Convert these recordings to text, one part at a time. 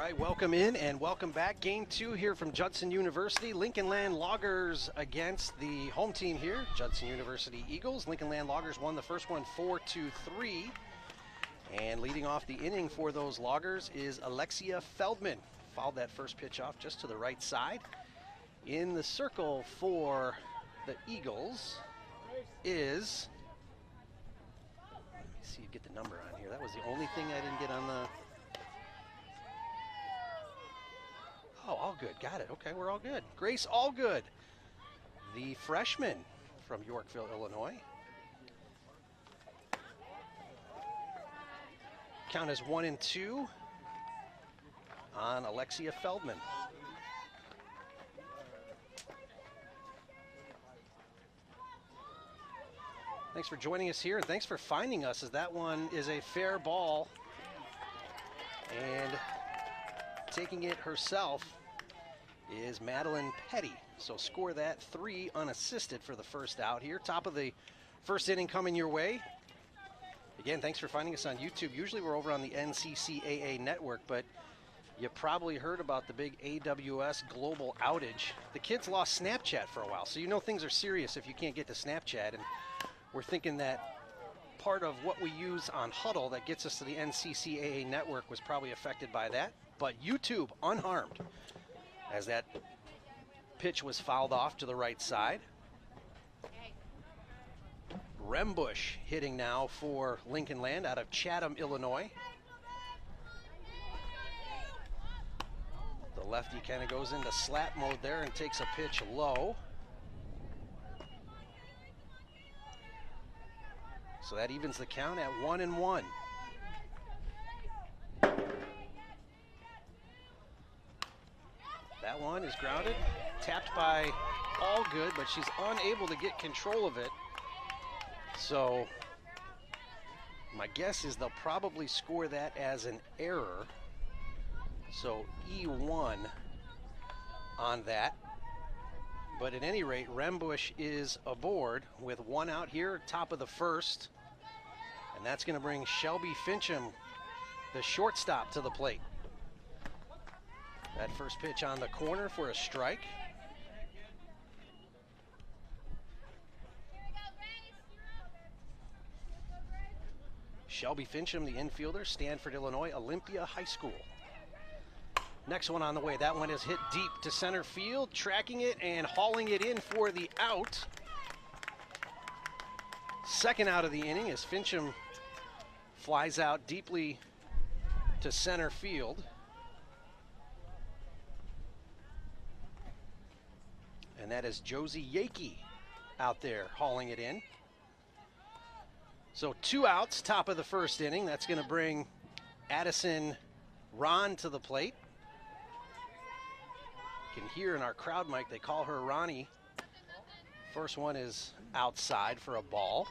right, welcome in and welcome back. Game 2 here from Judson University. Lincoln Land Loggers against the home team here, Judson University Eagles. Lincoln Land Loggers won the first one 4-3. And leading off the inning for those Loggers is Alexia Feldman. Fouled that first pitch off just to the right side. In the circle for the Eagles is, let me see, get the number on here. That was the only thing I didn't get on the, oh, all good, got it. Okay, we're all good. Grace Allgood, the freshman from Yorkville, Illinois. Count as 1-2 on Alexia Feldman. Thanks for joining us here, and thanks for finding us, as that one is a fair ball. And taking it herself is Madeline Petty. So score that 3 unassisted for the first out here. Top of the first inning coming your way. Again, thanks for finding us on YouTube. Usually we're over on the NCCAA network, but you probably heard about the big AWS global outage. The kids lost Snapchat for a while, so you know things are serious if you can't get to Snapchat. And we're thinking that part of what we use on Huddle that gets us to the NCCAA network was probably affected by that. But YouTube unharmed as that pitch was fouled off to the right side. Rembush hitting now for Lincoln Land out of Chatham, Illinois. The lefty kind of goes into slap mode there and takes a pitch low. So that evens the count at 1-1. That one is grounded, tapped by Allgood, but she's unable to get control of it. So my guess is they'll probably score that as an error. So E1 on that. But at any rate, Rembush is aboard with 1 out here, top of the first. And that's going to bring Shelby Fincham, the shortstop, to the plate. That first pitch on the corner for a strike. Shelby Fincham, the infielder, Stanford, Illinois, Olympia High School. Next one on the way. That one is hit deep to center field, tracking it and hauling it in for the out. Second out of the inning as Fincham flies out deeply to center field. And that is Josie Yakey out there hauling it in. So 2 outs, top of the first inning. That's going to bring Addison Ron to the plate. You can hear in our crowd mic, they call her Ronnie. First one is outside for a ball.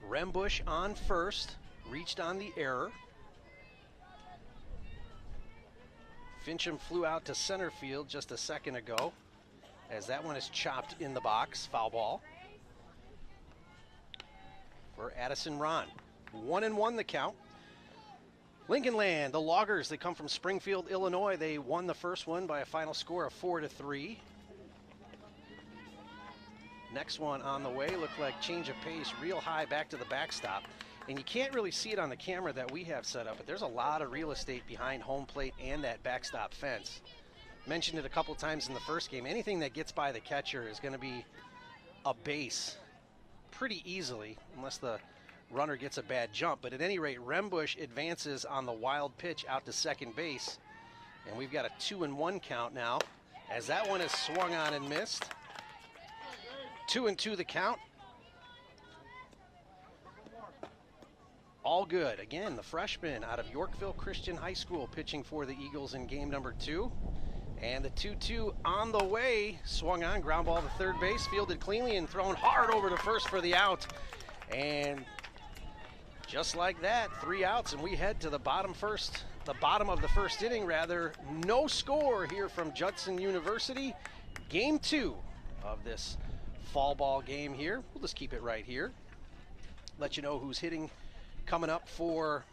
Rembush on first, reached on the error. Fincham flew out to center field just a second ago, as that one is chopped in the box, foul ball for Addison Ron. 1-1 the count. Lincoln Land, the Loggers, they come from Springfield, Illinois. They won the first one by a final score of 4-3. Next one on the way, looked like change of pace, real high back to the backstop. And you can't really see it on the camera that we have set up, but there's a lot of real estate behind home plate and that backstop fence. Mentioned it a couple times in the first game. Anything that gets by the catcher is going to be a base pretty easily, unless the runner gets a bad jump. But at any rate, Rembush advances on the wild pitch out to second base. And we've got a 2-1 count now, as that one is swung on and missed. 2-2 the count. Allgood, again, the freshman out of Yorkville Christian High School, pitching for the Eagles in game number 2. And the 2-2 on the way, swung on, ground ball to third base, fielded cleanly and thrown hard over to first for the out. And just like that, 3 outs, and we head to the bottom of the first inning, rather. No score here from Judson University. Game 2 of this fall ball game here. We'll just keep it right here. Let you know who's hitting coming up for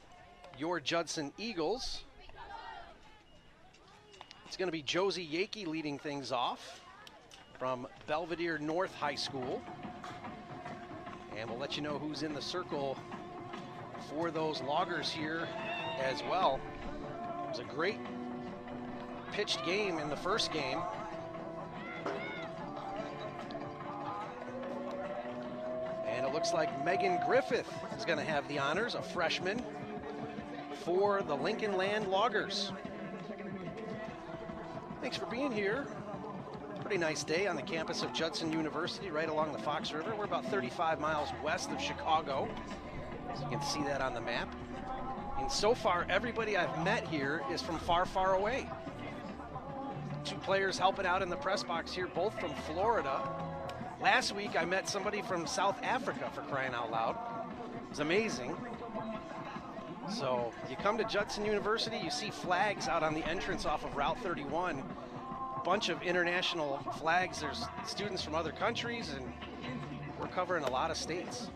your Judson Eagles. It's going to be Josie Yakey leading things off from Belvedere North High School. And we'll let you know who's in the circle for those Loggers here as well. It was a great pitched game in the first game. And it looks like Megan Griffith is going to have the honors, a freshman for the Lincoln Land Loggers. Thanks for being here. Pretty nice day on the campus of Judson University, right along the Fox River. We're about 35 miles west of Chicago, so you can see that on the map. And so far, everybody I've met here is from far, far away. 2 players helping out in the press box here, both from Florida. Last week, I met somebody from South Africa, for crying out loud. It was amazing. So you come to Judson University, you see flags out on the entrance off of Route 31. Bunch of international flags. There's students from other countries, and we're covering a lot of states.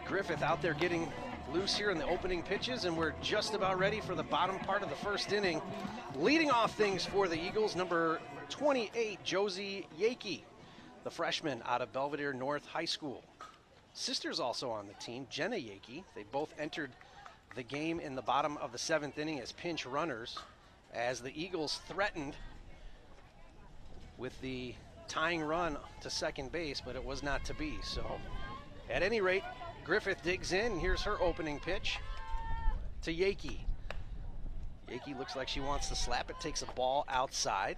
Griffith out there getting loose here in the opening pitches, and we're just about ready for the bottom part of the first inning. Leading off things for the Eagles, number 28, Josie Yakey, the freshman out of Belvedere North High School. Sisters also on the team, Jenna Yakey. They both entered the game in the bottom of the 7th inning as pinch runners, as the Eagles threatened with the tying run to second base, but it was not to be. So at any rate, Griffith digs in, and here's her opening pitch to Yakey. Yakey looks like she wants to slap it, takes a ball outside.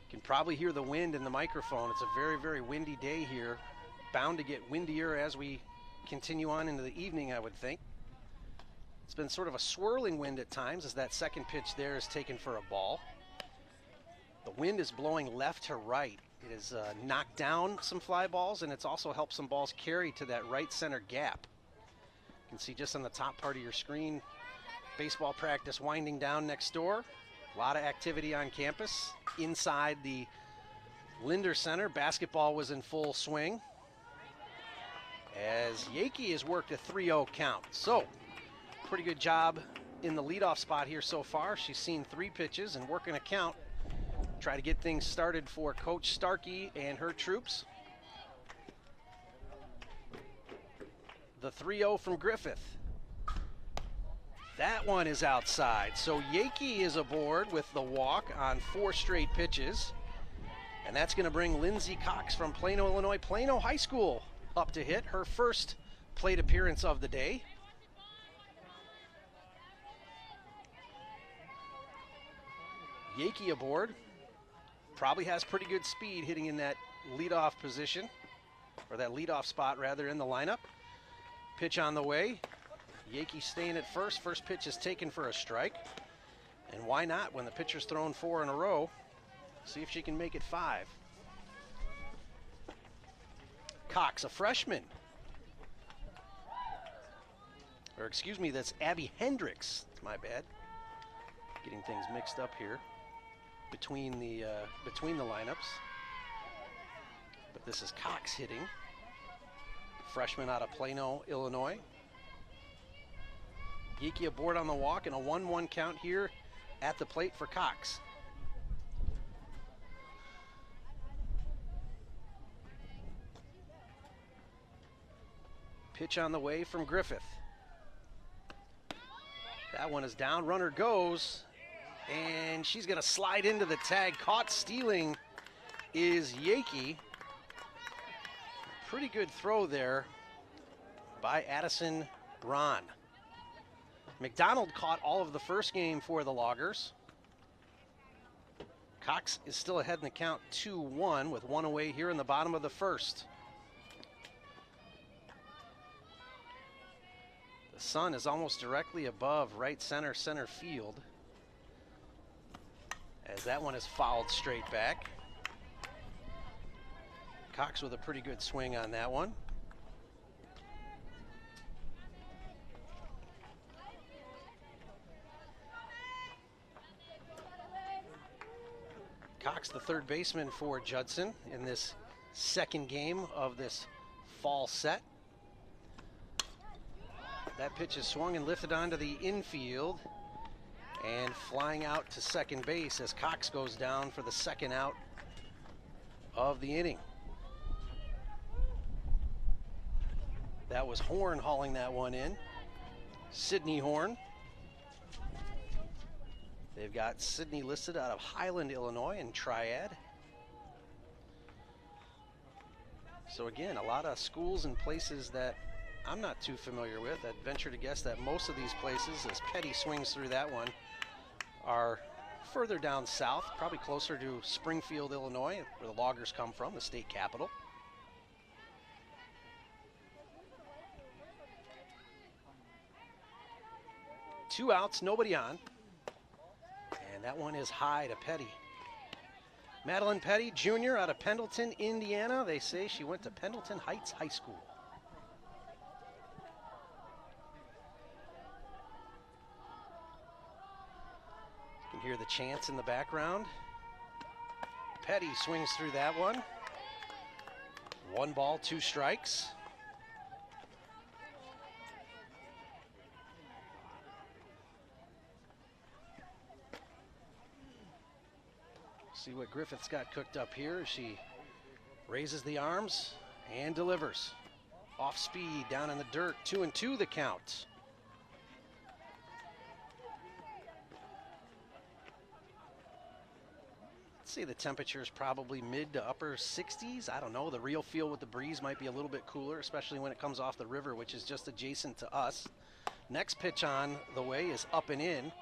You can probably hear the wind in the microphone. It's a very, very windy day here. Bound to get windier as we continue on into the evening, I would think. It's been sort of a swirling wind at times, as that second pitch there is taken for a ball. The wind is blowing left to right. It has knocked down some fly balls, and it's also helped some balls carry to that right center gap. You can see just on the top part of your screen, baseball practice winding down next door. A lot of activity on campus. Inside the Linder Center, basketball was in full swing, as Yakey has worked a 3-0 count. So, pretty good job in the leadoff spot here so far. She's seen 3 pitches and working a count. Try to get things started for Coach Starkey and her troops. The 3-0 from Griffith. That one is outside. So Yakey is aboard with the walk on 4 straight pitches. And that's going to bring Lindsay Cox from Plano, Illinois, Plano High School up to hit her first plate appearance of the day. Yakey aboard. Probably has pretty good speed hitting in that leadoff position, or that leadoff spot rather, in the lineup. Pitch on the way. Yakey staying at first. First pitch is taken for a strike. And why not when the pitcher's thrown 4 in a row? See if she can make it 5. Cox, a freshman. Or excuse me, that's Abby Hendricks. My bad. Getting things mixed up here between the lineups. But this is Cox hitting. Freshman out of Plano, Illinois. Yakey aboard on the walk, and a 1-1 count here at the plate for Cox. Pitch on the way from Griffith. That one is down, runner goes, and she's gonna slide into the tag. Caught stealing is Yakey. Pretty good throw there by Addison Ron. McDonald caught all of the first game for the Loggers. Cox is still ahead in the count 2-1 with 1 away here in the bottom of the first. The sun is almost directly above right center field, as that one is fouled straight back. Cox with a pretty good swing on that one. Cox, the third baseman for Judson in this second game of this fall set. That pitch is swung and lifted onto the infield and flying out to second base as Cox goes down for the second out of the inning. That was Horn hauling that one in. Sydney Horn. They've got Sydney listed out of Highland, Illinois in Triad. So again, a lot of schools and places that I'm not too familiar with. I'd venture to guess that most of these places, as Petty swings through that one, are further down south, probably closer to Springfield, Illinois, where the Loggers come from, the state capital. Two outs, nobody on. And that one is high to Petty. Madeline Petty, junior, out of Pendleton, Indiana. They say she went to Pendleton Heights High School. You can hear the chants in the background. Petty swings through that one. 1 ball, 2 strikes. See what Griffith's got cooked up here. She raises the arms and delivers. Off speed, down in the dirt, 2-2 the count. Let's see, the temperature is probably mid to upper 60s. I don't know, the real feel with the breeze might be a little bit cooler, especially when it comes off the river, which is just adjacent to us. Next pitch on the way is up and in.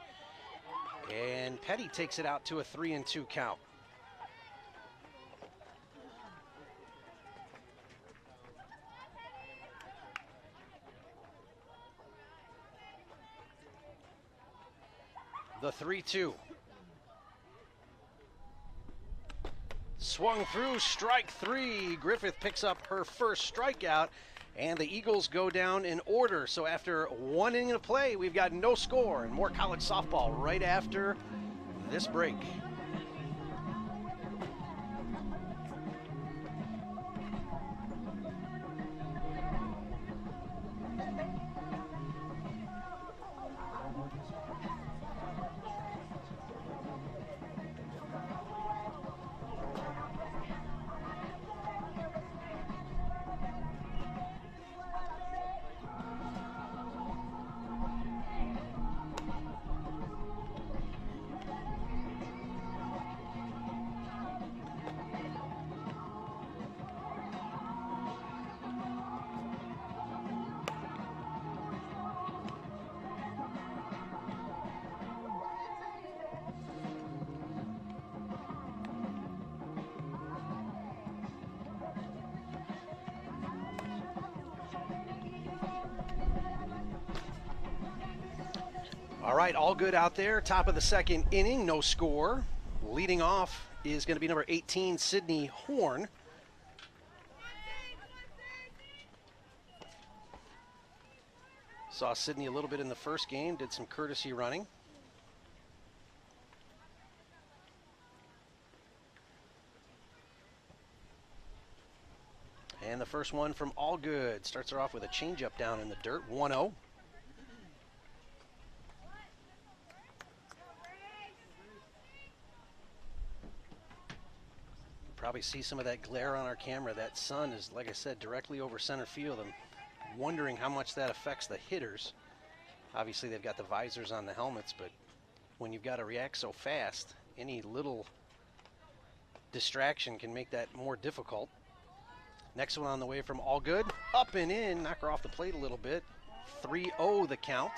And Petty takes it out to a 3-2 count. The 3-2. Swung through, strike 3. Griffith picks up her first strikeout, and the Eagles go down in order. So after 1 inning of play, we've got no score and more college softball right after this break. All right, all good out there. Top of the second inning, no score. Leading off is going to be number 18, Sydney Horn. Saw Sydney a little bit in the first game, did some courtesy running. And the first one from Allgood starts her off with a changeup down in the dirt, 1-0. Probably see some of that glare on our camera. That sun is, like I said, directly over center field. I'm wondering how much that affects the hitters. Obviously, they've got the visors on the helmets, but when you've got to react so fast, any little distraction can make that more difficult. Next one on the way from Allgood. Up and in, knock her off the plate a little bit. 3-0 the count.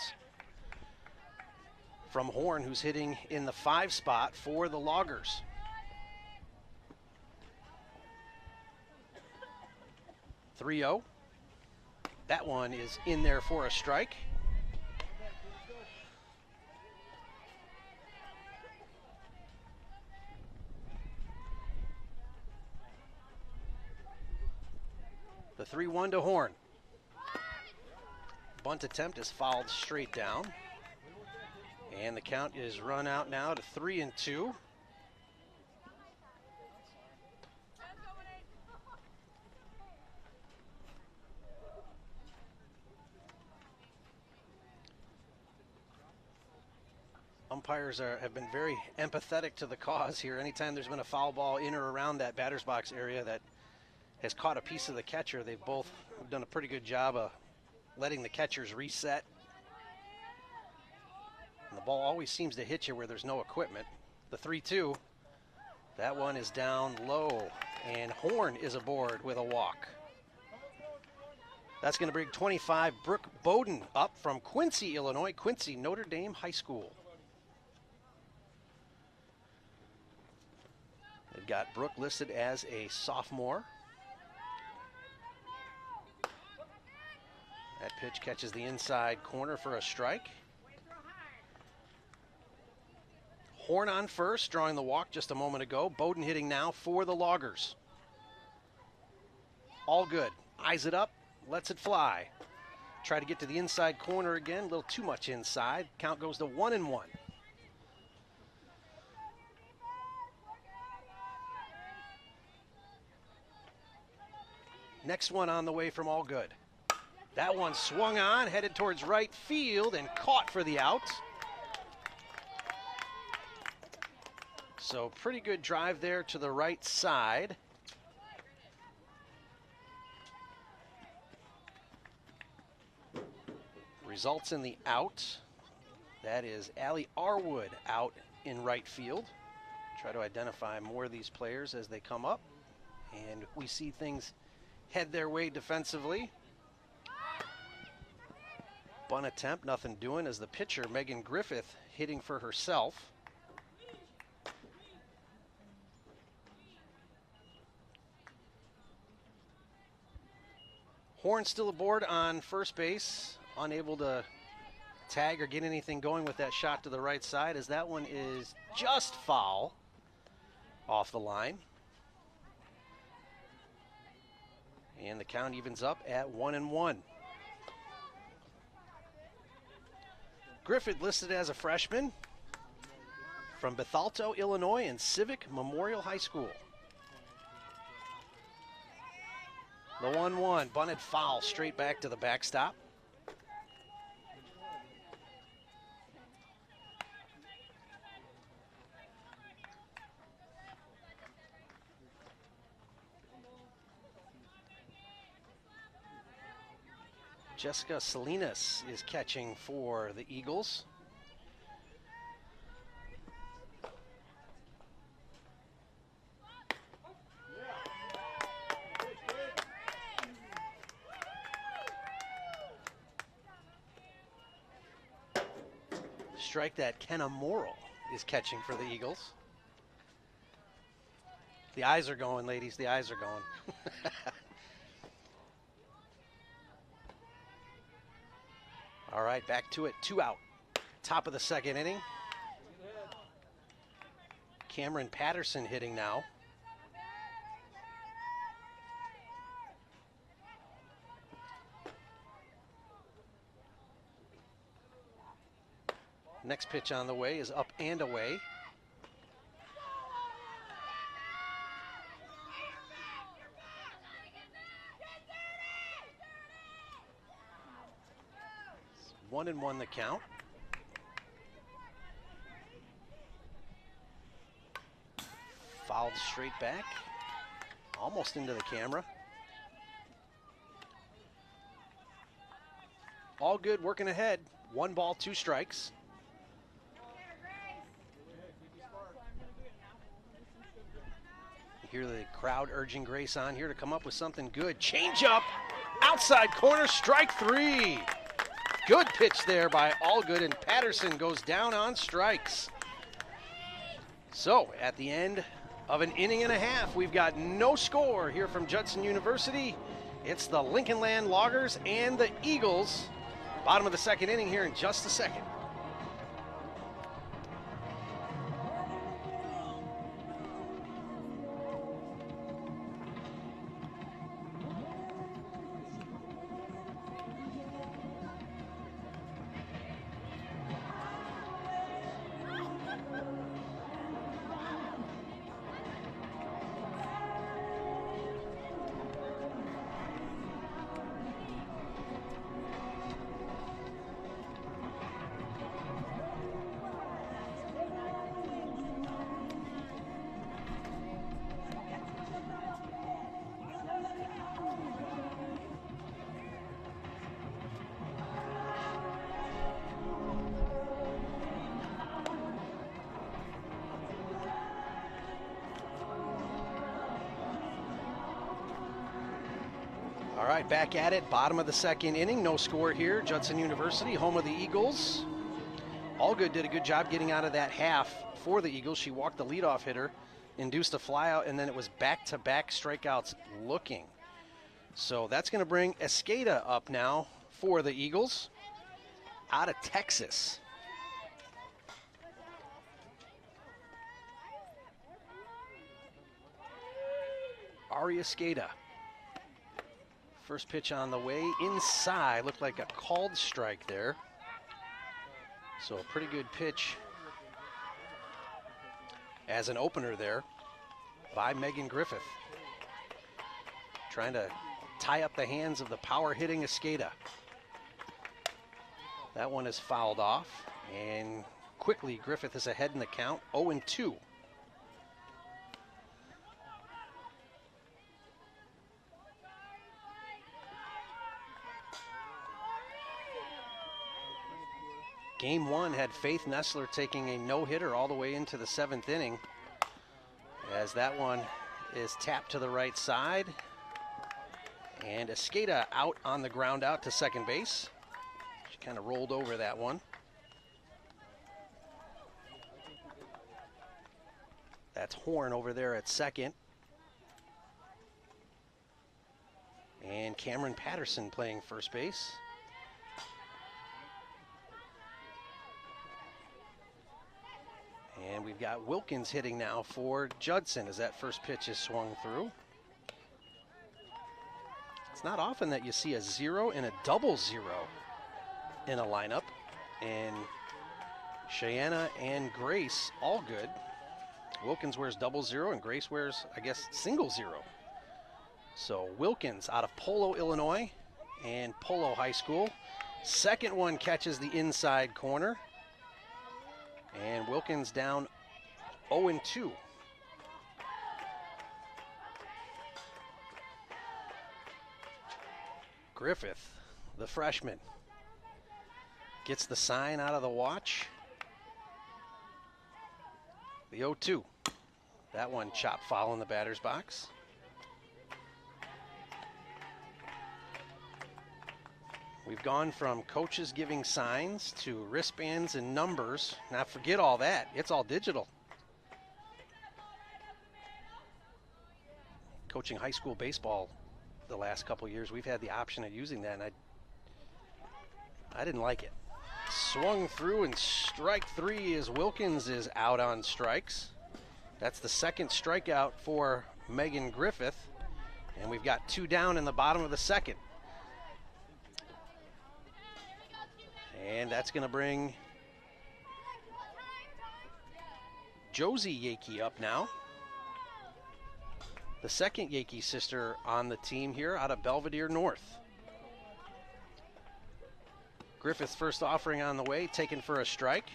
From Horn, who's hitting in the 5 spot for the Loggers. .30. That one is in there for a strike. The 3-1 to Horn. Bunt attempt is fouled straight down. And the count is run out now to 3-2. umpires have been very empathetic to the cause here. Anytime there's been a foul ball in or around that batter's box area that has caught a piece of the catcher, they've both done a pretty good job of letting the catchers reset. And the ball always seems to hit you where there's no equipment. The 3-2, that one is down low, and Horn is aboard with a walk. That's going to bring 25 Brooke Bowden up from Quincy, Illinois, Quincy Notre Dame High School. They've got Brooke listed as a sophomore. That pitch catches the inside corner for a strike. Horn on first, drawing the walk just a moment ago. Bowden hitting now for the Loggers. All good. Eyes it up, lets it fly. Try to get to the inside corner again, a little too much inside. Count goes to 1-1. Next one on the way from All Good. That one swung on, headed towards right field, and caught for the out. So pretty good drive there to the right side. Results in the out. That is Allie Arwood out in right field. Try to identify more of these players as they come up. And we see things head their way defensively. Bunt attempt, nothing doing, as the pitcher, Megan Griffith, hitting for herself. Horn still aboard on first base, unable to tag or get anything going with that shot to the right side, as that one is just foul off the line. And the count evens up at 1-1. Griffith listed as a freshman from Bethalto, Illinois, and Civic Memorial High School. The 1-1, bunted foul straight back to the backstop. Jessica Salinas is catching for the Eagles. Strike that, Kenna Morrill is catching for the Eagles. The eyes are going, ladies, the eyes are going. All right, back to it, 2 out. Top of the second inning. Cameron Patterson hitting now. Next pitch on the way is up and away. It's 1-1 the count. Fouled straight back, almost into the camera. All good, working ahead. 1 ball, 2 strikes. You hear the crowd urging Grace on here to come up with something good. Change up, outside corner, strike 3. Good pitch there by Allgood, and Patterson goes down on strikes. So at the end of an inning and a half, we've got no score here from Judson University. It's the Lincoln Land Loggers and the Eagles. Bottom of the second inning here in just a second. right, back at it. Bottom of the second inning. No score here. Judson University, home of the Eagles. Allgood did a good job getting out of that half for the Eagles. She walked the leadoff hitter, induced a flyout, and then it was back-to-back strikeouts looking. So that's going to bring Escada up now for the Eagles out of Texas. Ari Escada. First pitch on the way inside. Looked like a called strike there. So a pretty good pitch as an opener there by Megan Griffith. Trying to tie up the hands of the power-hitting Escada. That one is fouled off, and quickly Griffith is ahead in the count, 0-2. Game one had Faith Nessler taking a no-hitter all the way into the 7th inning, as that one is tapped to the right side. And Escada out on the ground out to second base. She kind of rolled over that one. That's Horn over there at second. And Cameron Patterson playing first base. And we've got Wilkins hitting now for Judson as that first pitch is swung through. It's not often that you see a 0 and a double 0 in a lineup. And Cheyenne and Grace all good. Wilkins wears double 0 and Grace wears, I guess, single 0. So Wilkins out of Polo, Illinois, and Polo High School. Second one catches the inside corner. And Wilkins down 0-2. Griffith, the freshman, gets the sign out of the watch. The 0-2. That one chopped foul in the batter's box. We've gone from coaches giving signs to wristbands and numbers. Now forget all that. It's all digital. Coaching high school baseball the last couple years, we've had the option of using that, and I didn't like it. Swung through, and strike 3 as Wilkins is out on strikes. That's the second strikeout for Megan Griffith, and we've got 2 down in the bottom of the second. And that's going to bring Josie Yakey up now. The second Yakey sister on the team here out of Belvedere North. Griffith's first offering on the way, taken for a strike.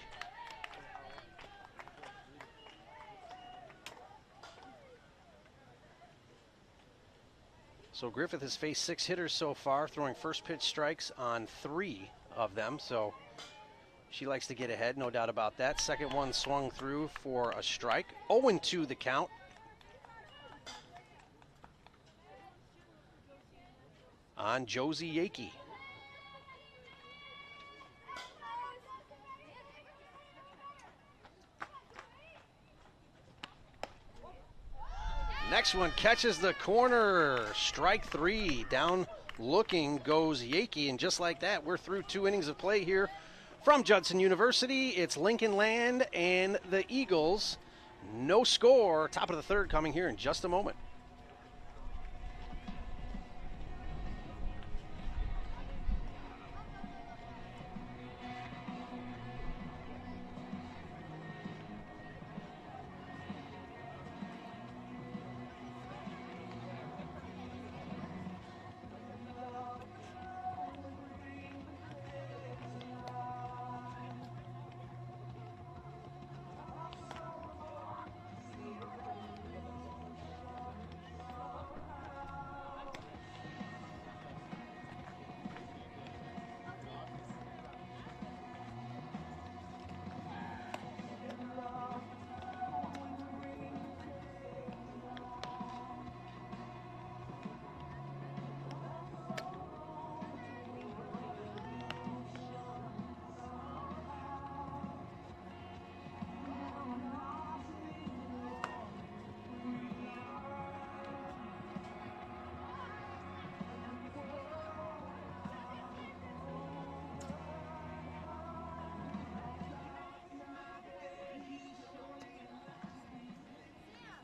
So Griffith has faced 6 hitters so far, throwing first pitch strikes on 3 of them, so she likes to get ahead, no doubt about that. Second one swung through for a strike. 0-2 the count. On Josie Yakey. Next one catches the corner. Strike 3. Down looking goes Yakey, and just like that, we're through 2 innings of play here from Judson University. It's Lincoln Land and the Eagles. No score. Top of the 3rd coming here in just a moment.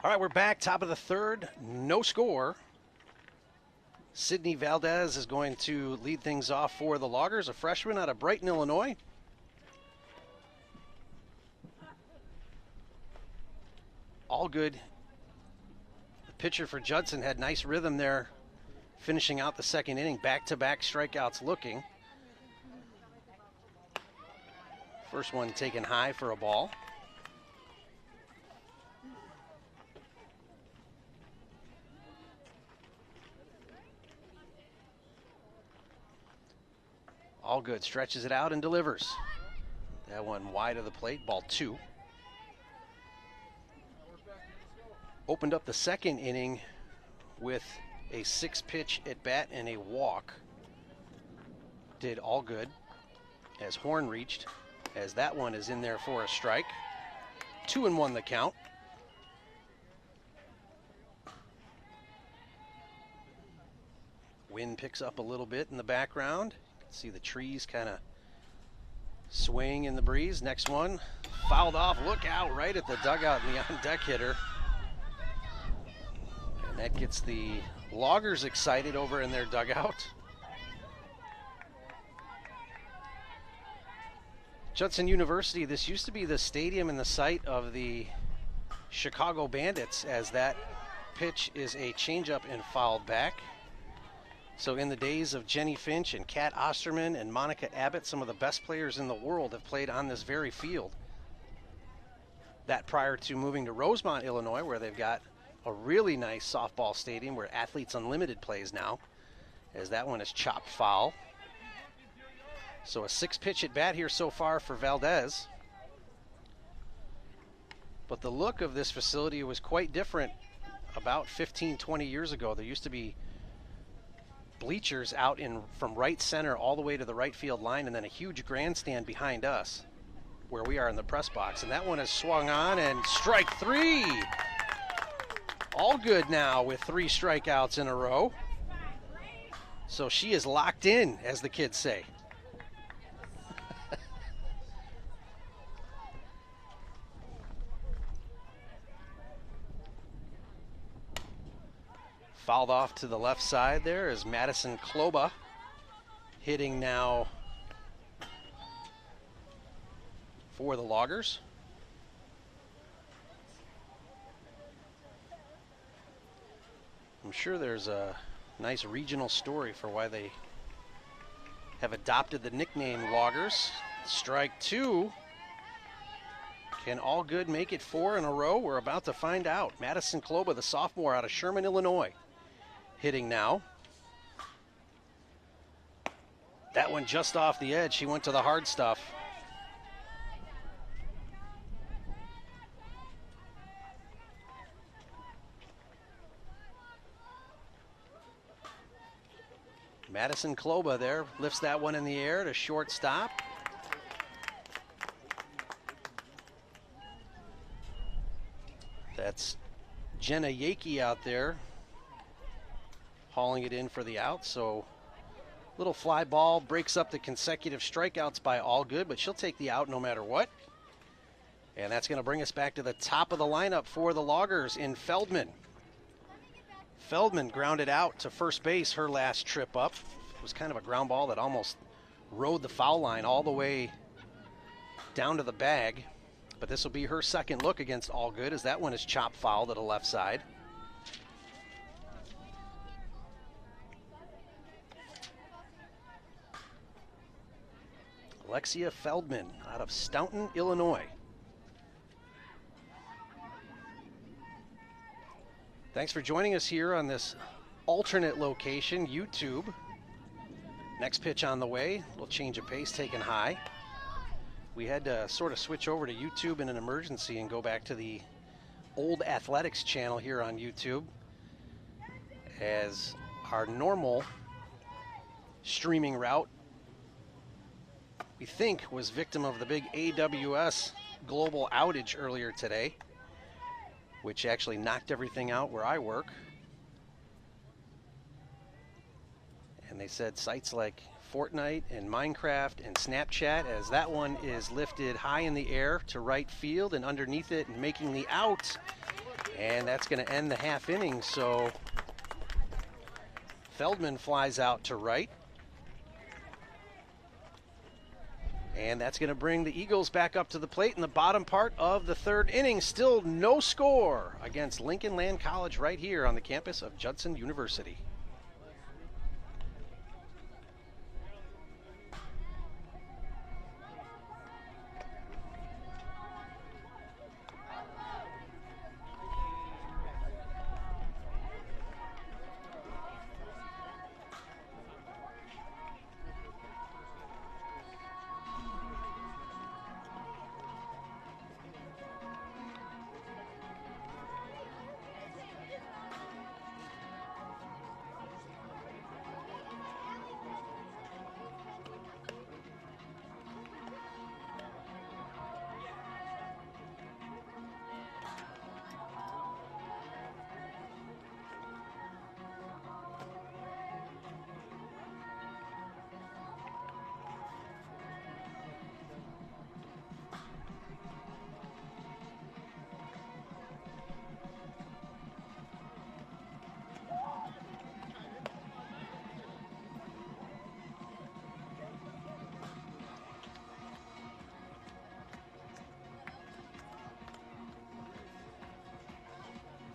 All right, we're back, top of the third, no score. Sydney Valdez is going to lead things off for the Loggers, a freshman out of Brighton, Illinois. All good. The pitcher for Judson had nice rhythm there, finishing out the second inning. Back-to-back strikeouts looking. First one taken high for a ball. All good, stretches it out and delivers. That one wide of the plate, ball 2. Opened up the second inning with a 6-pitch at bat and a walk. Did all good as Horn reached, as that one is in there for a strike. 2-1 the count. Wind picks up a little bit in the background. See the trees kind of swaying in the breeze. Next one, fouled off. Look out, right at the dugout and the on-deck hitter. And that gets the Loggers excited over in their dugout. Judson University, this used to be the stadium and the site of the Chicago Bandits, as that pitch is a changeup and fouled back. So in the days of Jenny Finch and Kat Osterman and Monica Abbott, some of the best players in the world have played on this very field. That prior to moving to Rosemont, Illinois, where they've got a really nice softball stadium where Athletes Unlimited plays now, as that one is chopped foul. So a 6-pitch at bat here so far for Valdez. But the look of this facility was quite different about 15, 20 years ago. There used to be bleachers out in from right center all the way to the right field line, and then a huge grandstand behind us where we are in the press box. And that one is swung on, and strike 3. All good now with 3 strikeouts in a row. So she is locked in, as the kids say. Fouled off to the left side there is Madison Kloba, hitting now for the Loggers. I'm sure there's a nice regional story for why they have adopted the nickname Loggers. Strike 2. Can All Good make it 4 in a row? We're about to find out. Madison Kloba, the sophomore out of Sherman, Illinois, hitting now. That one just off the edge. She went to the hard stuff. Madison Kloba there lifts that one in the air to shortstop. That's Jenna Yakey out there hauling it in for the out. So little fly ball breaks up the consecutive strikeouts by All Good, but she'll take the out no matter what. And that's going to bring us back to the top of the lineup for the Loggers in Feldman. Feldman grounded out to first base her last trip up. It was kind of a ground ball that almost rode the foul line all the way down to the bag. But this will be her second look against All Good, as that one is chopped foul to the left side. Alexia Feldman out of Staunton, Illinois. Thanks for joining us here on this alternate location, YouTube. Next pitch on the way. Little change of pace taken high. We had to sort of switch over to YouTube in an emergency and go back to the old athletics channel here on YouTube, as our normal streaming route, we think, was victim of the big AWS global outage earlier today, which actually knocked everything out where I work. And they said sites like Fortnite and Minecraft and Snapchat, as that one is lifted high in the air to right field and underneath it and making the out. And that's going to end the half inning, so Feldman flies out to right. And that's going to bring the Eagles back up to the plate in the bottom part of the third inning. Still no score against Lincoln Land College right here on the campus of Judson University.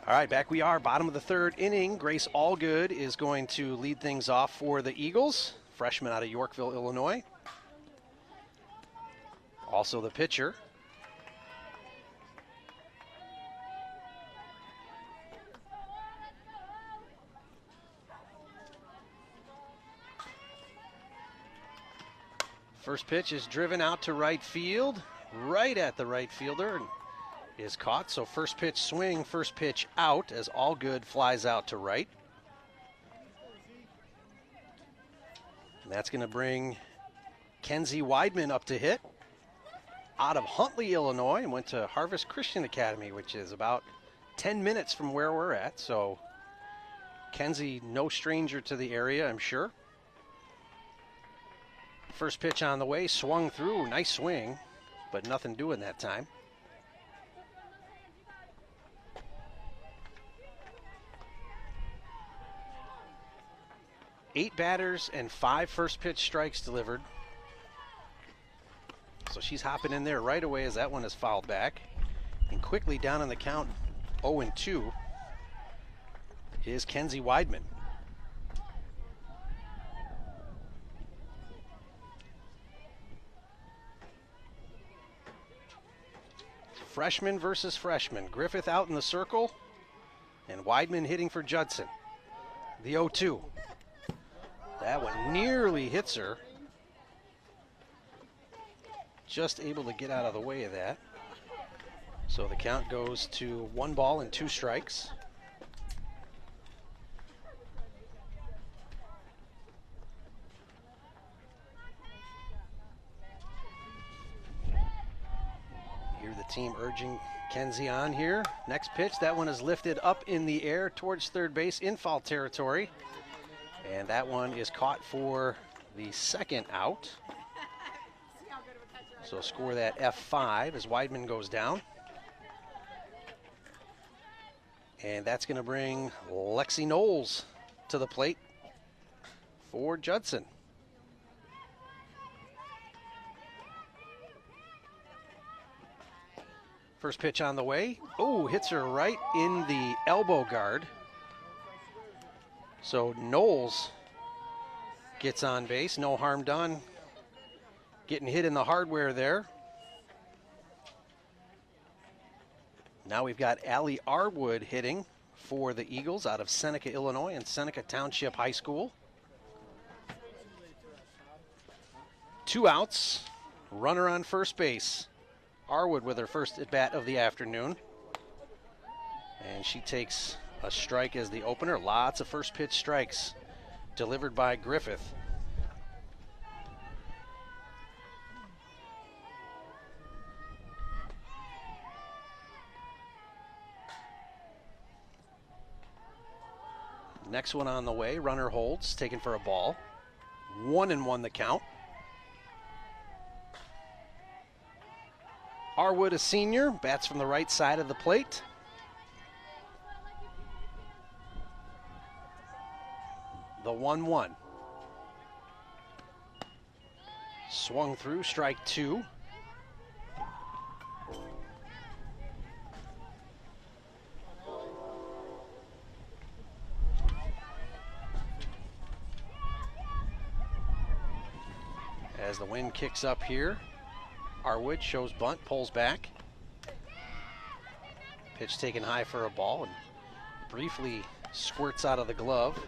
All right, back we are, bottom of the third inning. Grace Allgood is going to lead things off for the Eagles, freshman out of Yorkville, Illinois. Also the pitcher. First pitch is driven out to right field, right at the right fielder, and is caught. So first pitch swing, first pitch out as Allgood flies out to right. And that's going to bring Kenzie Weidman up to hit out of Huntley, Illinois, and went to Harvest Christian Academy, which is about 10 minutes from where we're at. So Kenzie, no stranger to the area, I'm sure. First pitch on the way, swung through, nice swing, but nothing doing that time. Eight batters and 5 first pitch strikes delivered. So she's hopping in there right away as that one is fouled back. And quickly down on the count, 0-2, is Kenzie Weidman. Freshman versus freshman. Griffith out in the circle, and Weidman hitting for Judson. The 0-2. That one nearly hits her. Just able to get out of the way of that. So the count goes to 1 ball and 2 strikes. Hear the team urging Kenzie on here. Next pitch, that one is lifted up in the air towards third base in foul territory. And that one is caught for the second out. So score that F5 as Weidman goes down. And that's going to bring Lexi Knowles to the plate for Judson. First pitch on the way. Oh, hits her right in the elbow guard. So Knowles gets on base, no harm done. Getting hit in the hardware there. Now we've got Allie Arwood hitting for the Eagles out of Seneca, Illinois, and Seneca Township High School. 2 outs, runner on first base. Arwood with her first at bat of the afternoon. And she takes a strike as the opener. Lots of first pitch strikes delivered by Griffith. Next one on the way, runner holds, taken for a ball. 1-1 the count. Arwood, a senior, bats from the right side of the plate. The 1-1. Swung through, strike 2. As the wind kicks up here, Arwood shows bunt, pulls back. Pitch taken high for a ball and briefly squirts out of the glove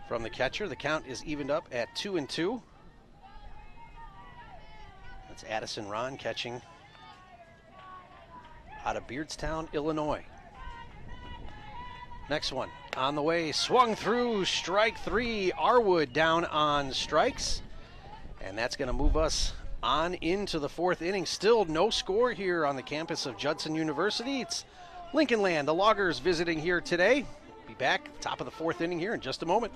from the catcher. The count is evened up at 2-2. That's Addison Ron catching out of Beardstown, Illinois. Next one on the way, swung through, strike 3. Arwood down on strikes, and that's going to move us on into the 4th inning. Still no score here on the campus of Judson University. It's Lincoln Land, the Loggers visiting here today. Be back top of the 4th inning here in just a moment.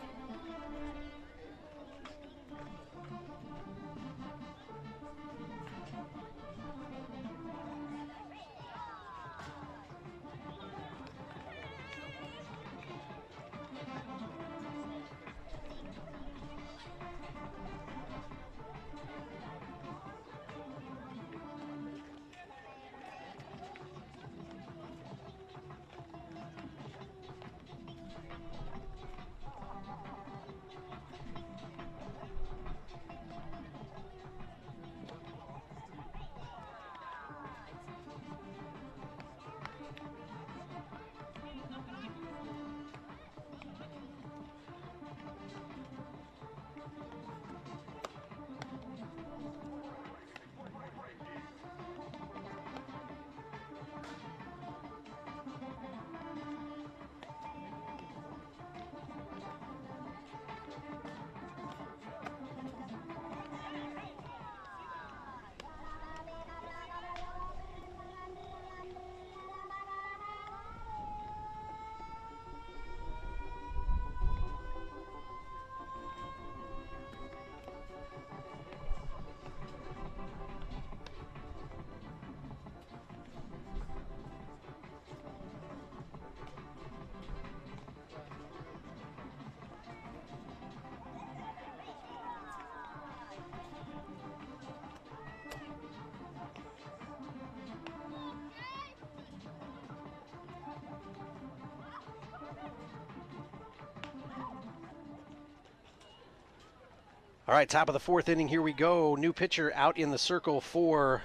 All right, top of the 4th inning, here we go. New pitcher out in the circle for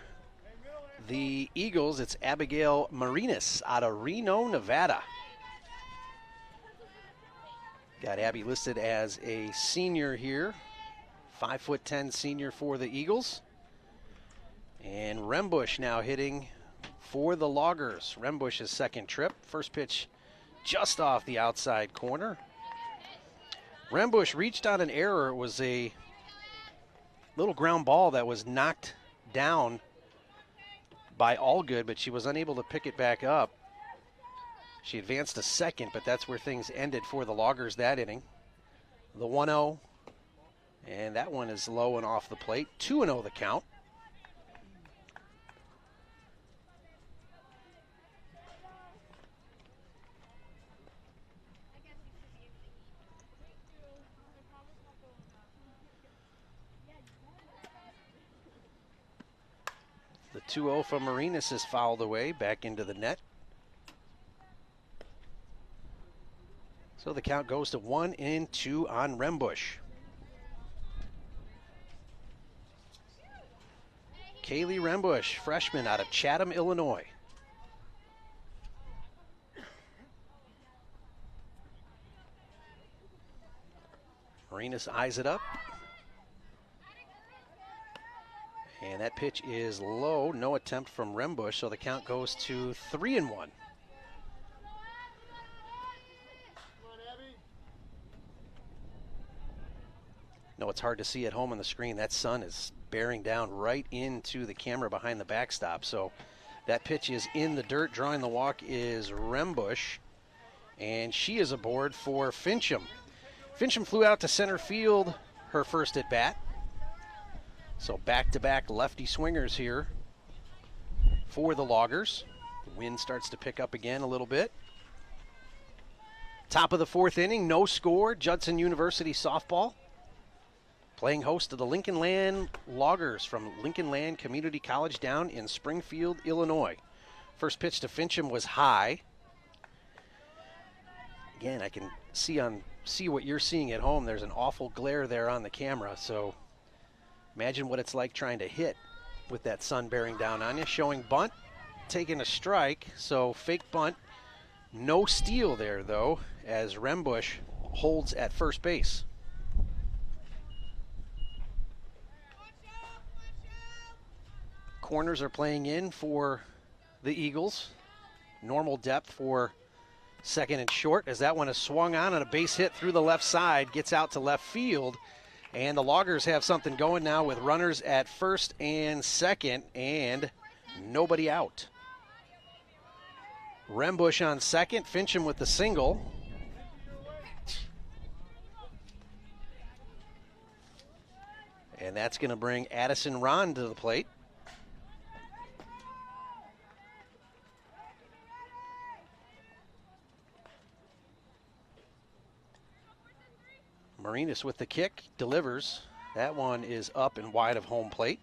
the Eagles. It's Abigail Marinas out of Reno, Nevada. Got Abby listed as a senior here, 5'10" senior for the Eagles. And Rembush now hitting for the Loggers. Rembush's second trip. First pitch just off the outside corner. Rembush reached on an error. It was a little ground ball that was knocked down by Allgood, but she was unable to pick it back up. She advanced to second, but that's where things ended for the Loggers that inning. The 1-0, and that one is low and off the plate. 2-0 the count. The 2-0 from Marinas is fouled away, back into the net. So the count goes to 1-2 on Rembush. Kaylee Rembush, freshman out of Chatham, Illinois. Marinas eyes it up. And that pitch is low, no attempt from Rembush, so the count goes to 3-1. No, it's hard to see at home on the screen. That sun is bearing down right into the camera behind the backstop. So that pitch is in the dirt. Drawing the walk is Rembush, and she is aboard for Fincham. Fincham flew out to center field her first at bat. So back-to-back lefty swingers here for the Loggers. The wind starts to pick up again a little bit. Top of the fourth inning, no score. Judson University softball playing host to the Lincoln Land Loggers from Lincoln Land Community College down in Springfield, Illinois. First pitch to Fincham was high. Again, I can see what you're seeing at home. There's an awful glare there on the camera, so imagine what it's like trying to hit with that sun bearing down on you. Showing bunt, taking a strike, so fake bunt. No steal there, though, as Rembush holds at first base. Corners are playing in for the Eagles. Normal depth for second and short, as that one is swung on a base hit through the left side, gets out to left field. And the Loggers have something going now with runners at first and second and nobody out. Rembush on second, Fincham with the single. And that's going to bring Addison Ron to the plate. Marinas with the kick, delivers. That one is up and wide of home plate.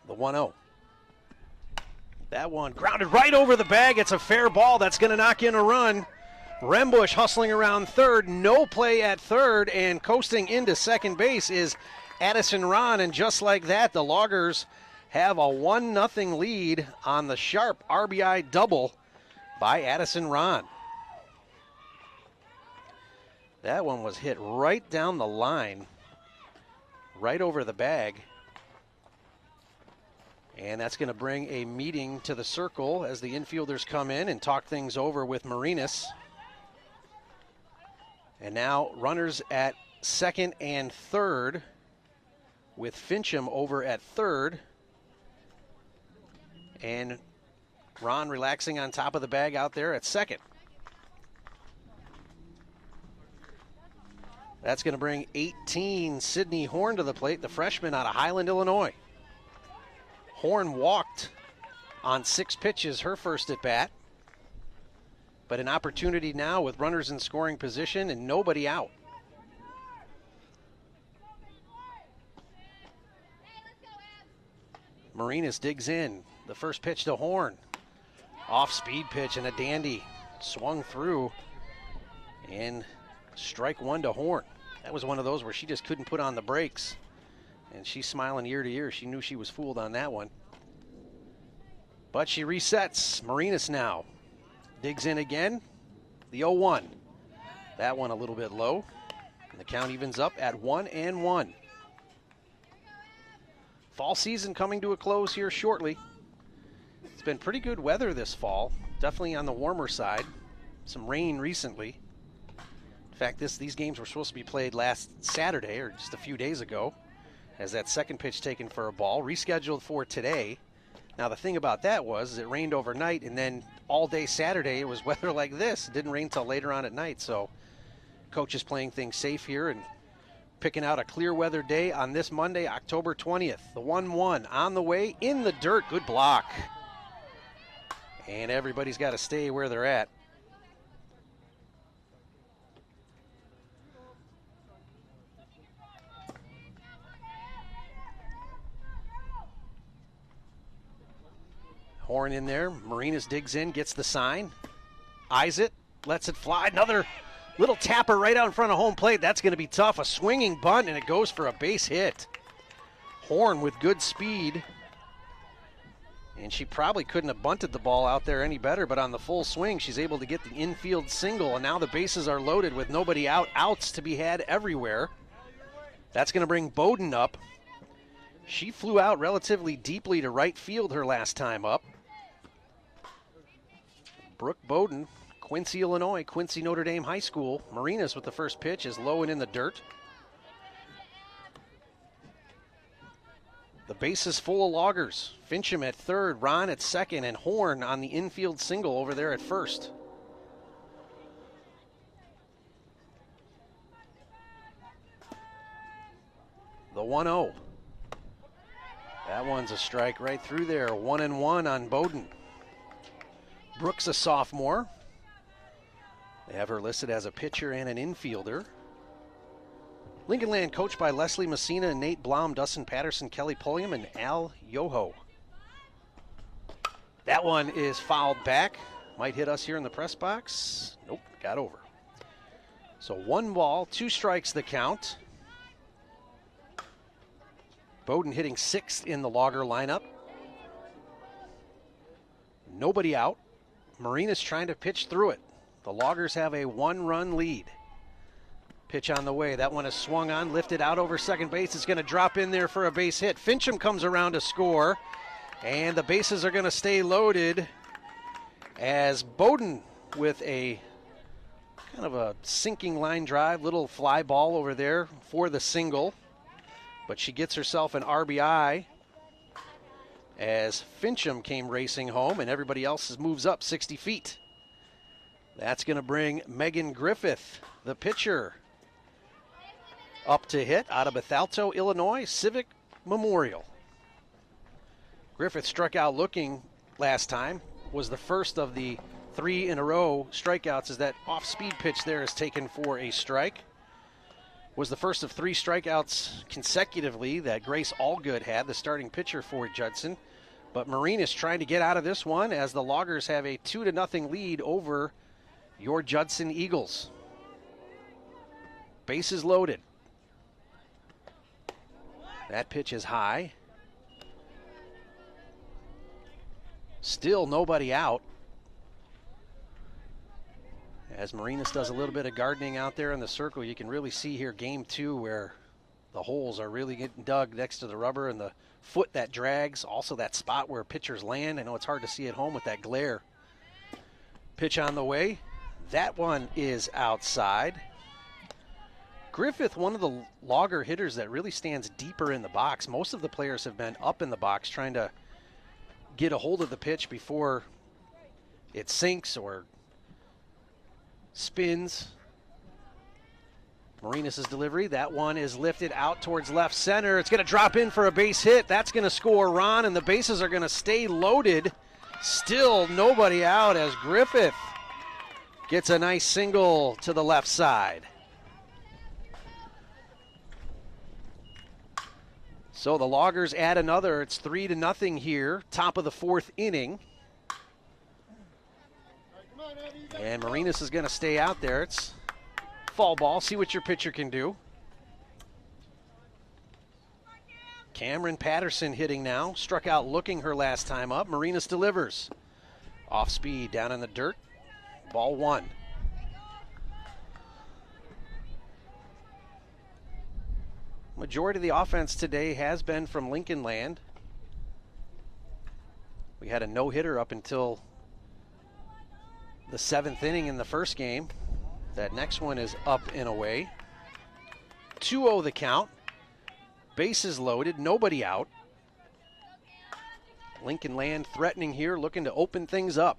The 1-0. That one grounded right over the bag. It's a fair ball. That's going to knock in a run. Rembush hustling around third, no play at third, and coasting into second base is Addison Ron, and just like that, the Loggers have a 1-0 lead on the sharp RBI double by Addison Ron. That one was hit right down the line, right over the bag, and that's going to bring a meeting to the circle as the infielders come in and talk things over with Marinas. And now runners at second and third with Fincham over at third. And Ron relaxing on top of the bag out there at second. That's going to bring 18 Sydney Horn to the plate, the freshman out of Highland, Illinois. Horn walked on 6 pitches, her first at bat. But an opportunity now with runners in scoring position and nobody out. Marinas digs in. The first pitch to Horn. Off-speed pitch and a dandy. Swung through. And strike one to Horn. That was one of those where she just couldn't put on the brakes. And she's smiling ear to ear. She knew she was fooled on that one. But she resets. Marinas now. Digs in again, the 0-1. That one a little bit low, and the count evens up at 1-1. Fall season coming to a close here shortly. It's been pretty good weather this fall, definitely on the warmer side. Some rain recently. In fact, these games were supposed to be played last Saturday, or just a few days ago, as that second pitch taken for a ball, rescheduled for today. Now, the thing about that was it rained overnight, and then all day Saturday it was weather like this. It didn't rain until later on at night, so coach is playing things safe here and picking out a clear weather day on this Monday, October 20th. The 1-1 on the way in the dirt. Good block. And everybody's got to stay where they're at. Horn in there. Marinas digs in, gets the sign, eyes it, lets it fly. Another little tapper right out in front of home plate. That's going to be tough. A swinging bunt, and it goes for a base hit. Horn with good speed. And she probably couldn't have bunted the ball out there any better, but on the full swing, she's able to get the infield single, and now the bases are loaded with nobody out. Outs to be had everywhere. That's going to bring Bowden up. She flew out relatively deeply to right field her last time up. Brooke Bowden, Quincy, Illinois, Quincy Notre Dame High School. Marinas with the first pitch is low and in the dirt. The base is full of Loggers. Fincham at third, Ron at second, and Horn on the infield single over there at first. 1-0. That one's a strike right through there. 1-1 on Bowden. Brooks, a sophomore. They have her listed as a pitcher and an infielder. Lincoln Land coached by Leslie Messina and Nate Blum, Dustin Patterson, Kelly Pulliam, and Al Yoho. That one is fouled back. Might hit us here in the press box. Nope, got over. So 1 ball, 2 strikes the count. Bowden hitting 6th in the Logger lineup. Nobody out. Marina's trying to pitch through it. The Loggers have a 1-run lead. Pitch on the way. That one is swung on, lifted out over second base. It's going to drop in there for a base hit. Fincham comes around to score, and the bases are going to stay loaded as Bowden with a kind of a sinking line drive, little fly ball over there for the single. But she gets herself an RBI as Fincham came racing home, and everybody else moves up 60 feet. That's going to bring Megan Griffith, the pitcher, up to hit out of Bethalto, Illinois Civic Memorial. Griffith struck out looking last time, was the first of the 3 in a row strikeouts as that off-speed pitch there is taken for a strike. Was the first of 3 strikeouts consecutively that Grace Allgood had, the starting pitcher for Judson. But Marina's trying to get out of this one as the Loggers have a 2-0 lead over your Judson Eagles. Bases loaded. That pitch is high. Still nobody out. As Marinas does a little bit of gardening out there in the circle, you can really see here game 2 where the holes are really getting dug next to the rubber and the foot that drags. Also that spot where pitchers land. I know it's hard to see at home with that glare. Pitch on the way. That one is outside. Griffith, one of the Logger hitters that really stands deeper in the box. Most of the players have been up in the box trying to get a hold of the pitch before it sinks or spins. Marinas' delivery. That one is lifted out towards left center. It's going to drop in for a base hit. That's going to score Ron, and the bases are going to stay loaded. Still nobody out as Griffith gets a nice single to the left side. So the Loggers add another. It's 3-0 here, top of the 4th inning. And Marinas is going to stay out there. It's fall ball. See what your pitcher can do. Cameron Patterson hitting now. Struck out looking her last time up. Marinas delivers. Off speed, down in the dirt. Ball 1. Majority of the offense today has been from Lincoln Land. We had a no-hitter up until the 7th inning in the first game. That next one is up and away. 2-0 the count. Bases loaded, nobody out. Lincoln Land threatening here, looking to open things up.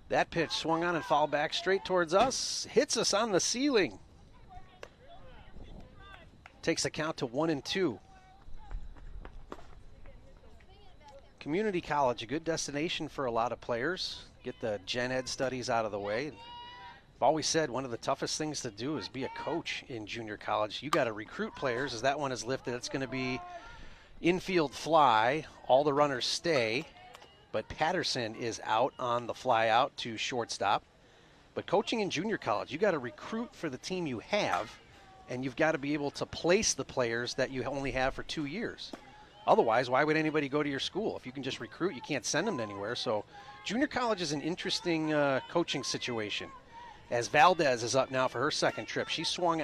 That pitch swung on and fouled back straight towards us. Hits us on the ceiling. Takes the count to 1-2. Community college, a good destination for a lot of players. Get the gen ed studies out of the way. I've always said one of the toughest things to do is be a coach in junior college. You got to recruit players. As that one is lifted, it's going to be infield fly. All the runners stay. But Patterson is out on the fly out to shortstop. But coaching in junior college, you got to recruit for the team you have, and you've got to be able to place the players that you only have for 2 years. Otherwise, why would anybody go to your school? If you can just recruit, you can't send them anywhere. So junior college is an interesting coaching situation. As Valdez is up now for her second trip. She struck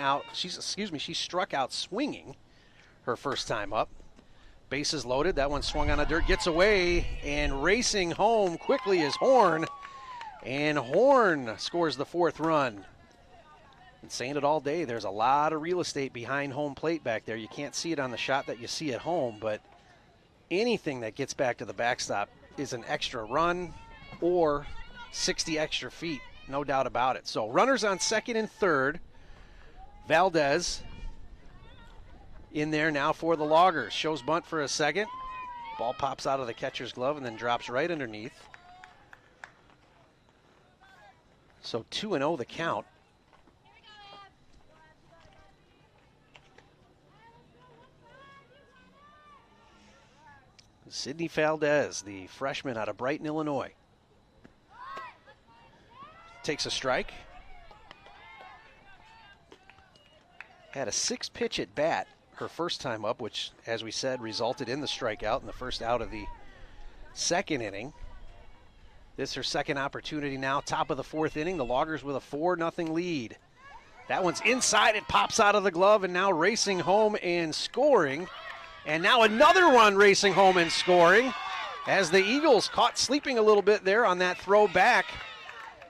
out swinging her first time up. Bases loaded. That one swung on the dirt, gets away, and racing home quickly is Horn. And Horn scores the 4th run. Been saying it all day, there's a lot of real estate behind home plate back there. You can't see it on the shot that you see at home, but anything that gets back to the backstop is an extra run or 60 extra feet no doubt about it. So runners on second and third. Valdez in there now for the Loggers. Shows bunt for a second. Ball pops out of the catcher's glove and then drops right underneath. So 2-0 the count. Sydney Valdez, the freshman out of Brighton, Illinois. Takes a strike. Had a 6-pitch at bat her first time up, which, as we said, resulted in the strikeout in the first out of the second inning. This is her second opportunity now, top of the fourth inning. The Loggers with a 4-0 lead. That one's inside. It pops out of the glove, and now racing home and scoring. And now another run racing home and scoring as the Eagles caught sleeping a little bit there on that throw back.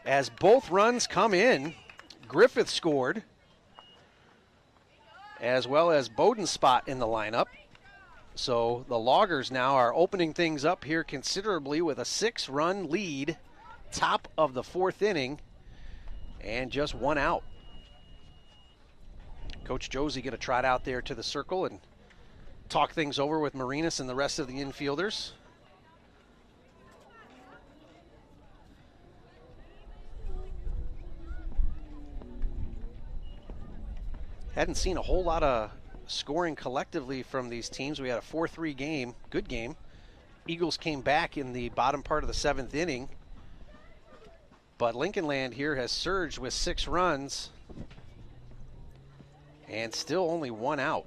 As both runs come in, Griffith scored, as well as Bowden's spot in the lineup. So the Loggers now are opening things up here considerably with a 6-run lead, top of the fourth inning, and just one out. Coach Josie going to trot out there to the circle and talk things over with Marinas and the rest of the infielders. Hadn't seen a whole lot of scoring collectively from these teams. We had a 4-3 game, good game. Eagles came back in the bottom part of the seventh inning. But Lincoln Land here has surged with 6 runs and still only one out.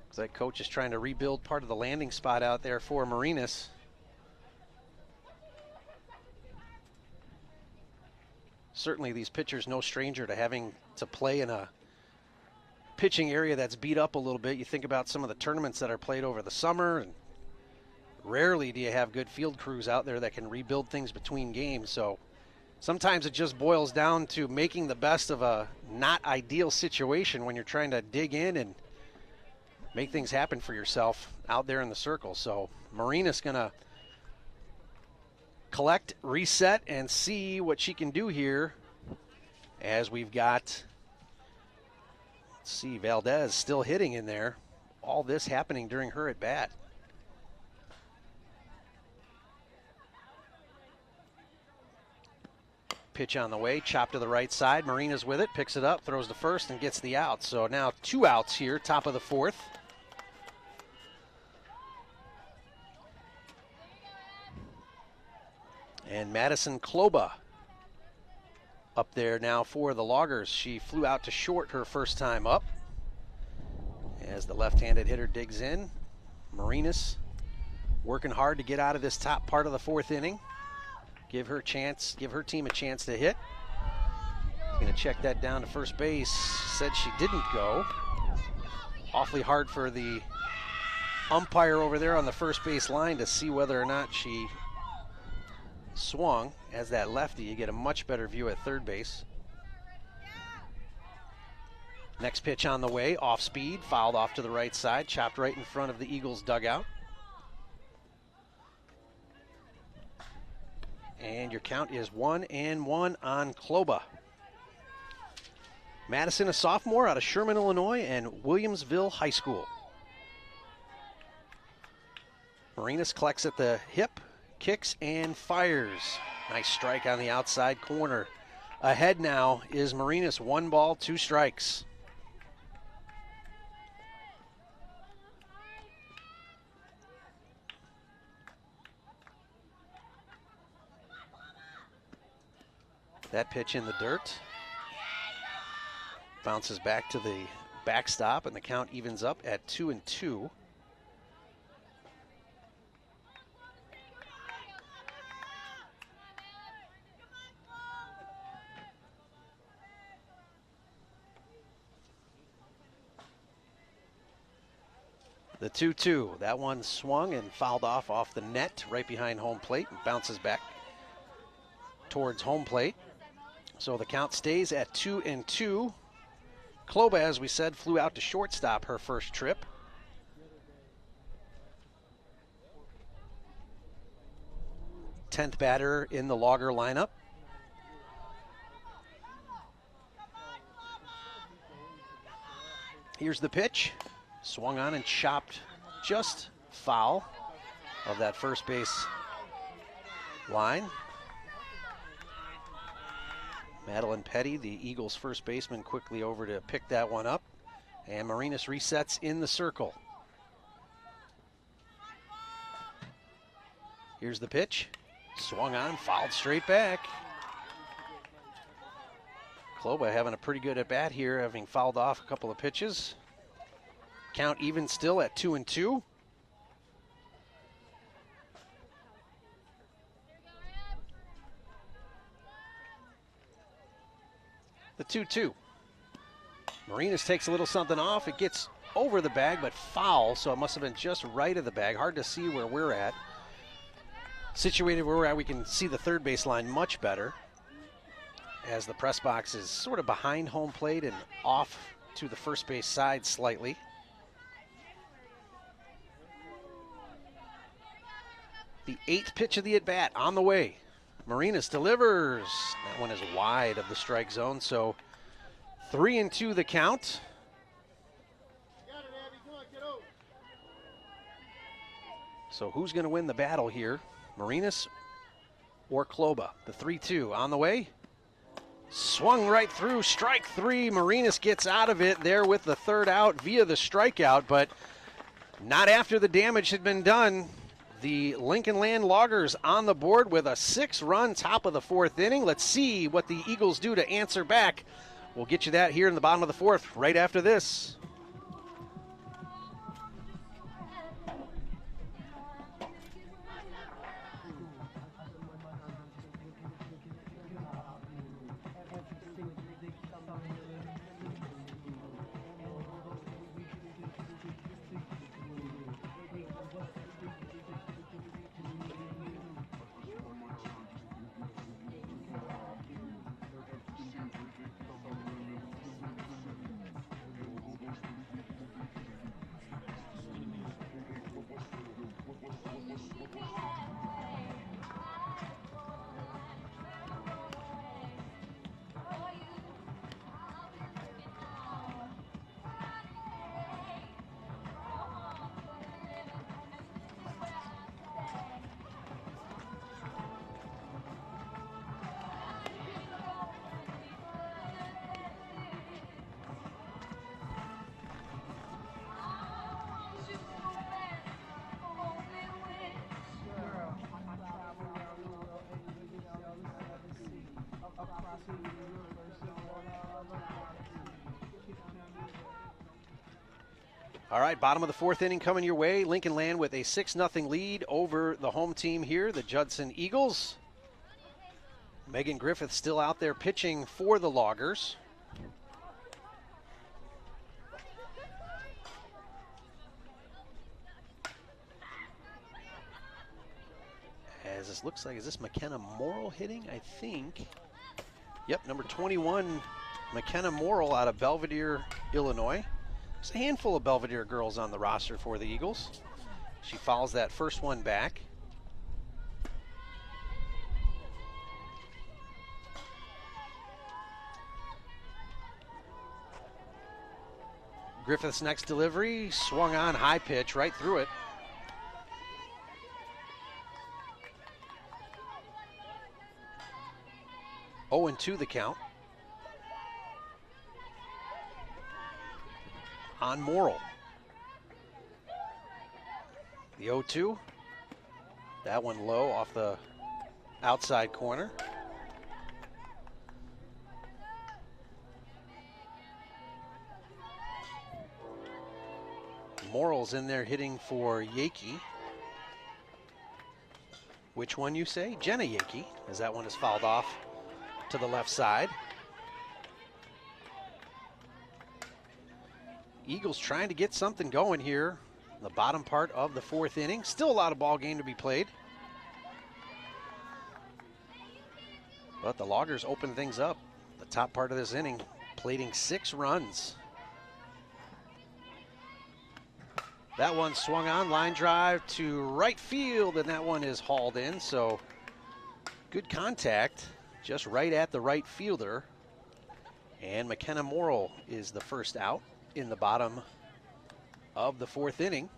Looks like coach is trying to rebuild part of the landing spot out there for Marinas. Certainly these pitchers no stranger to having to play in a pitching area that's beat up a little bit. You think about some of the tournaments that are played over the summer, and rarely do you have good field crews out there that can rebuild things between games. So sometimes it just boils down to making the best of a not ideal situation when you're trying to dig in and make things happen for yourself out there in the circle. So Marinas gonna collect, reset, and see what she can do here as we've got, let's see, Valdez still hitting in there. All this happening during her at bat. Pitch on the way, chop to the right side. Marinas with it, picks it up, throws to first, and gets the out. So now 2 outs here, top of the fourth. And Madison Kloba up there now for the Loggers. She flew out to short her first time up. As the left-handed hitter digs in, Marinas working hard to get out of this top part of the fourth inning. Give her team a chance to hit. Going to check that down to first base. Said she didn't go. Awfully hard for the umpire over there on the first base line to see whether or not she swung. As that lefty, you get a much better view at third base. Next pitch on the way, off speed, fouled off to the right side, chopped right in front of the Eagles dugout. And your count is 1-1 on Kloba. Madison, a sophomore out of Sherman, Illinois, and Williamsville High School. Marinas collects at the hip, kicks and fires. Nice strike on the outside corner. Ahead now is Marinas, 1 ball, 2 strikes. That pitch in the dirt. Bounces back to the backstop, and the count evens up at 2-2. The 2-2, that one swung and fouled off the net right behind home plate and bounces back towards home plate. So the count stays at 2-2. Kloba, as we said, flew out to shortstop her first trip. Tenth batter in the Logger lineup. Here's the pitch. Swung on and chopped just foul of that first base line. Madeline Petty, the Eagles' first baseman, quickly over to pick that one up. And Marinas resets in the circle. Here's the pitch. Swung on, fouled straight back. Kloba having a pretty good at-bat here, having fouled off a couple of pitches. Count even still at 2-2. The 2-2. Marinas takes a little something off. It gets over the bag, but foul, so it must have been just right of the bag. Hard to see where we're at. Situated where we're at, we can see the third base line much better, as the press box is sort of behind home plate and off to the first base side slightly. The 8th pitch of the at-bat on the way. Marinas delivers. That one is wide of the strike zone, so 3-2 the count. So who's going to win the battle here? Marinas or Kloba? The 3-2 on the way. Swung right through, strike 3. Marinas gets out of it there with the third out via the strikeout, but not after the damage had been done. The Lincoln Land Loggers on the board with a 6-run top of the 4th inning. Let's see what the Eagles do to answer back. We'll get you that here in the bottom of the 4th right after this. All right, bottom of the 4th inning coming your way. Lincoln Land with a 6-0 lead over the home team here, the Judson Eagles. Megan Griffith still out there pitching for the Loggers. As this looks like, is this McKenna Morrill hitting? I think. Yep, number 21, McKenna Morrill out of Belvedere, Illinois. There's a handful of Belvedere girls on the roster for the Eagles. She fouls that first one back. Griffith's next delivery, swung on, high pitch, right through it. Oh, 0-2 the count. On Morrill. The 0-2. That one low off the outside corner. Morrill's in there hitting for Yakey. Which one you say? Jenna Yakey, as that one is fouled off to the left side. Eagles trying to get something going here in the bottom part of the 4th inning. Still a lot of ball game to be played. But the Loggers open things up. The top part of this inning, plating 6 runs. That one swung on, line drive to right field, and that one is hauled in. So good contact, just right at the right fielder. And McKenna Morrill is the first out in the bottom of the 4th inning.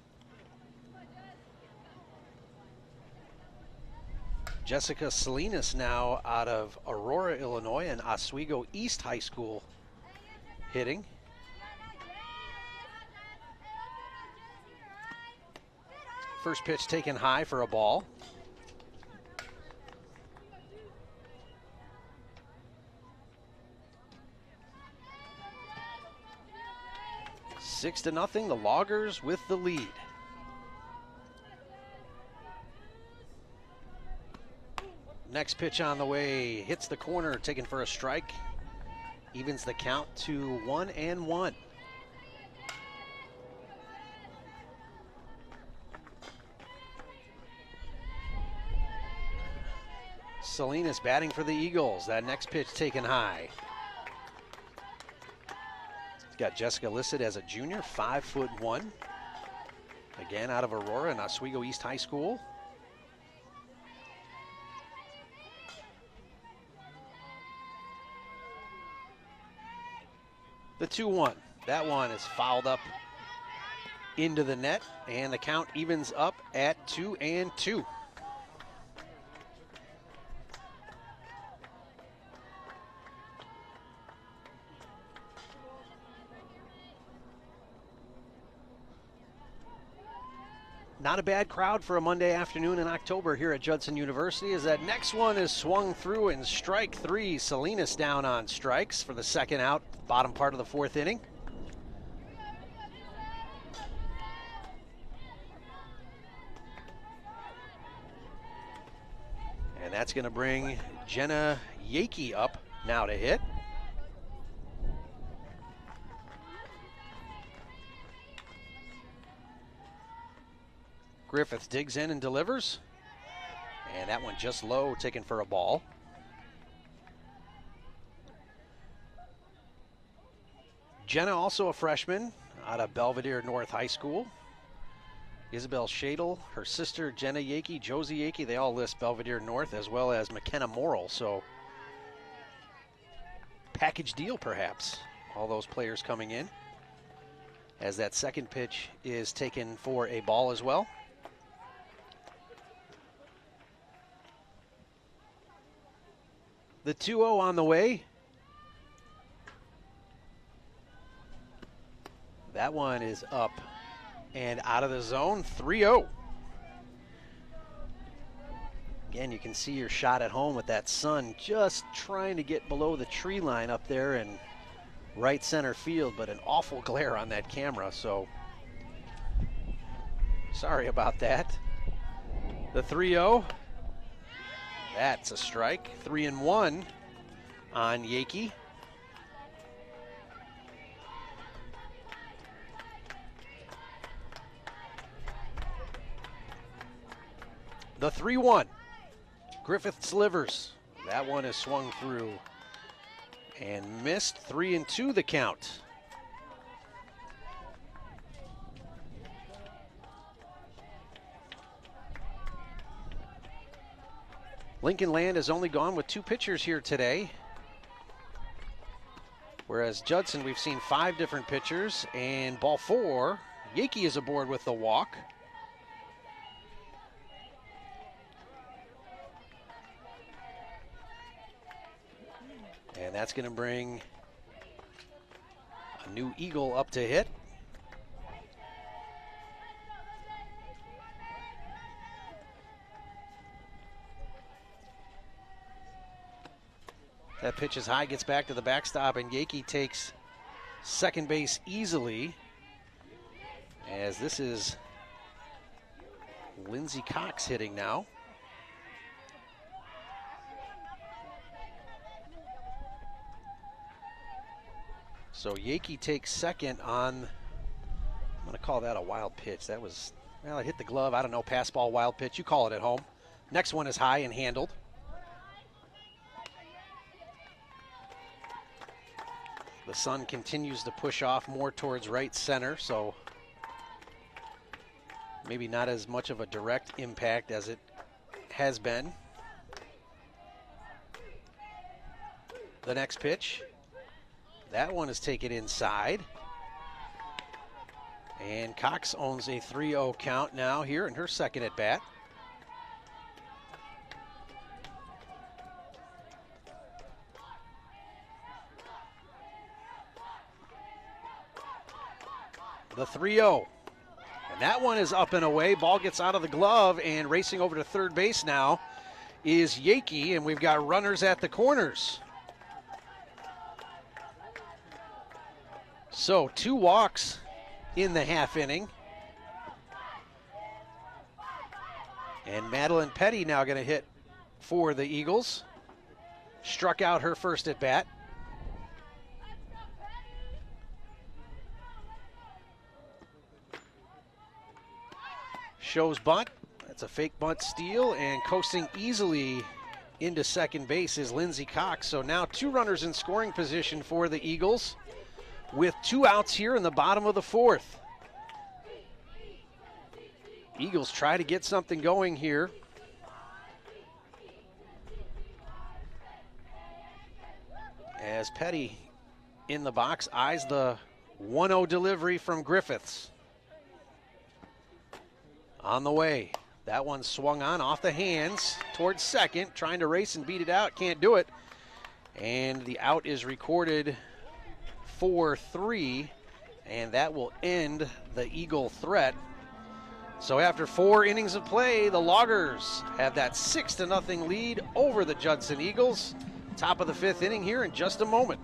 Jessica Salinas now out of Aurora, Illinois, and Oswego East High School hitting. First pitch taken high for a ball. Six to nothing, the Loggers with the lead. Next pitch on the way, hits the corner, taken for a strike. Evens the count to 1-1. Salinas batting for the Eagles. That next pitch taken high. Got Jessica listed as a junior, 5'1". Again, out of Aurora and Oswego East High School. The 2-1. That one is fouled up into the net, and the count evens up at 2-2. Not a bad crowd for a Monday afternoon in October here at Judson University, as that next one is swung through in strike 3. Salinas down on strikes for the second out, bottom part of the 4th inning. And that's going to bring Jenna Yakey up now to hit. Griffith digs in and delivers. And that one just low, taken for a ball. Jenna, also a freshman out of Belvedere North High School. Isabel Shadle, her sister Jenna Yakey, Josie Yakey, they all list Belvedere North, as well as McKenna Morrill. So package deal perhaps, all those players coming in. As that second pitch is taken for a ball as well. The 2-0 on the way. That one is up and out of the zone, 3-0. Again, you can see your shot at home with that sun just trying to get below the tree line up there in right center field, but an awful glare on that camera, so sorry about that. The 3-0. That's a strike. 3-1 on Yakey. The 3-1. Griffith slivers. That one is swung through and missed. 3-2 the count. Lincoln Land has only gone with 2 pitchers here today. Whereas Judson, we've seen 5 different pitchers. And ball 4, Yakey is aboard with the walk. And that's going to bring a new Eagle up to hit. That pitch is high, gets back to the backstop, and Yakey takes second base easily, as this is Lindsey Cox hitting now. So Yakey takes second on, I'm going to call that a wild pitch. That was, well, it hit the glove. I don't know, pass ball, wild pitch. You call it at home. Next one is high and handled. The sun continues to push off more towards right center, so maybe not as much of a direct impact as it has been. The next pitch, that one is taken inside. And Cox owns a 3-0 count now here in her second at bat. The 3-0. And that one is up and away. Ball gets out of the glove, and racing over to third base now is Yakey, and we've got runners at the corners. So 2 walks in the half inning. And Madeline Petty now going to hit for the Eagles. Struck out her first at bat. Shows bunt. That's a fake bunt steal, and coasting easily into second base is Lindsey Cox. So now 2 runners in scoring position for the Eagles with 2 outs here in the bottom of the 4th. Eagles try to get something going here. As Petty in the box eyes the 1-0 delivery from Griffiths. On the way. That one swung on off the hands towards second, trying to race and beat it out. Can't do it. And the out is recorded for 3, and that will end the Eagle threat. So after 4 innings of play, the Loggers have that 6-0 lead over the Judson Eagles. Top of the 5th inning here in just a moment.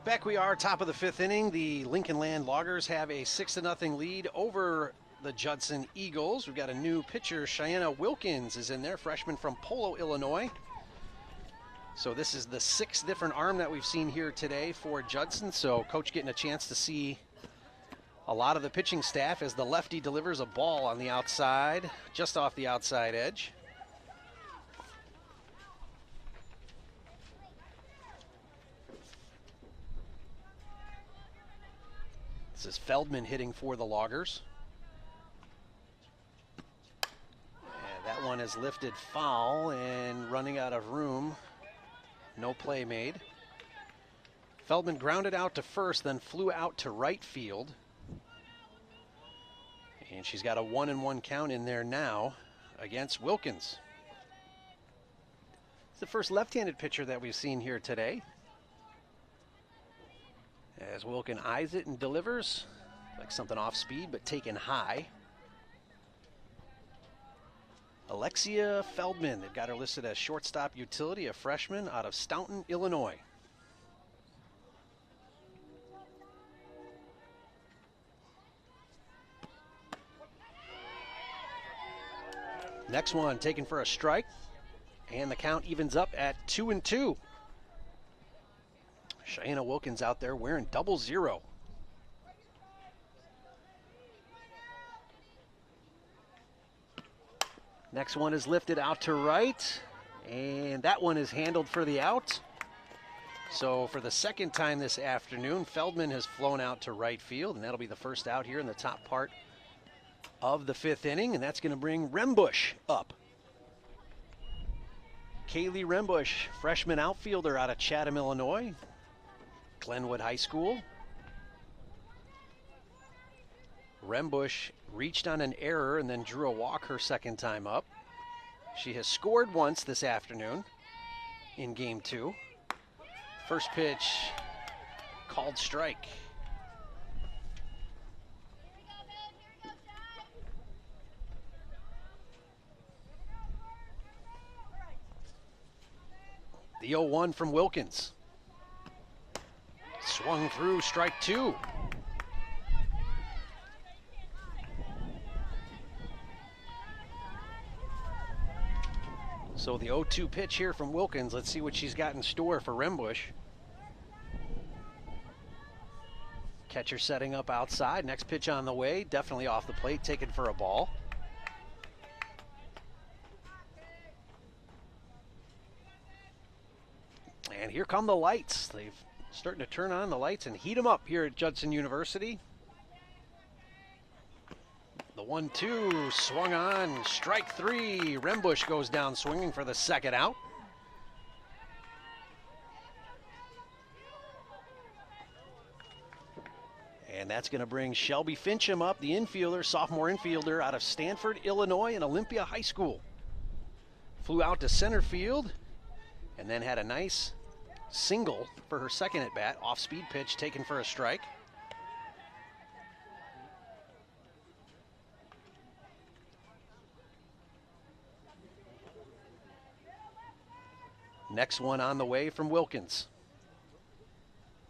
Back we are, top of the 5th inning. The Lincoln Land Loggers have a 6-0 lead over the Judson Eagles. We've got a new pitcher, Cheyenne Wilkins is in there, freshman from Polo, Illinois. So this is the 6th different arm that we've seen here today for Judson. So coach getting a chance to see a lot of the pitching staff as the lefty delivers a ball on the outside, just off the outside edge. This is Feldman hitting for the Loggers. And that one is lifted foul and running out of room. No play made. Feldman grounded out to first, then flew out to right field. And she's got a 1-1 count in there now against Wilkins. It's the first left-handed pitcher that we've seen here today. As Wilkin eyes it and delivers, like something off speed, but taken high. Alexia Feldman, they've got her listed as shortstop utility, a freshman out of Staunton, Illinois. Next one taken for a strike, and the count evens up at 2-2. Cheyenne Wilkins out there wearing 00. Next one is lifted out to right, and that one is handled for the out. So for the second time this afternoon, Feldman has flown out to right field, and that'll be the first out here in the top part of the 5th inning, and that's going to bring Rembush up. Kaylee Rembush, freshman outfielder out of Chatham, Illinois, Glenwood High School. Rembush reached on an error and then drew a walk her second time up. She has scored once this afternoon in Game 2. First pitch, called strike. The 0-1 from Wilkins. Swung through, strike 2. So the 0-2 pitch here from Wilkins. Let's see what she's got in store for Rembush. Catcher setting up outside. Next pitch on the way. Definitely off the plate, taken for a ball. And here come the lights. They've starting to turn on the lights and heat them up here at Judson University. The 1-2 swung on, strike 3. Rembush goes down swinging for the second out. And that's going to bring Shelby Fincham up, the infielder, sophomore infielder out of Stanford, Illinois, and Olympia High School. Flew out to center field and then had a nice single for her second at bat. Off-speed pitch taken for a strike. Next one on the way from Wilkins.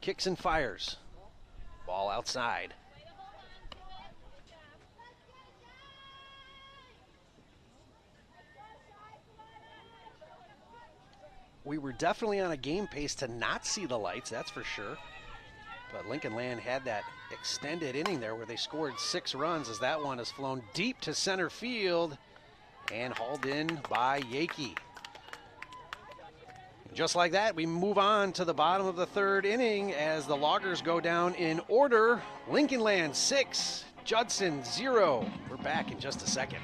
Kicks and fires. Ball outside. We were definitely on a game pace to not see the lights, that's for sure. But Lincoln Land had that extended inning there where they scored 6 runs, as that one has flown deep to center field and hauled in by Yakey. Just like that, we move on to the bottom of the 3rd inning as the Loggers go down in order. Lincoln Land 6, Judson 0. We're back in just a second.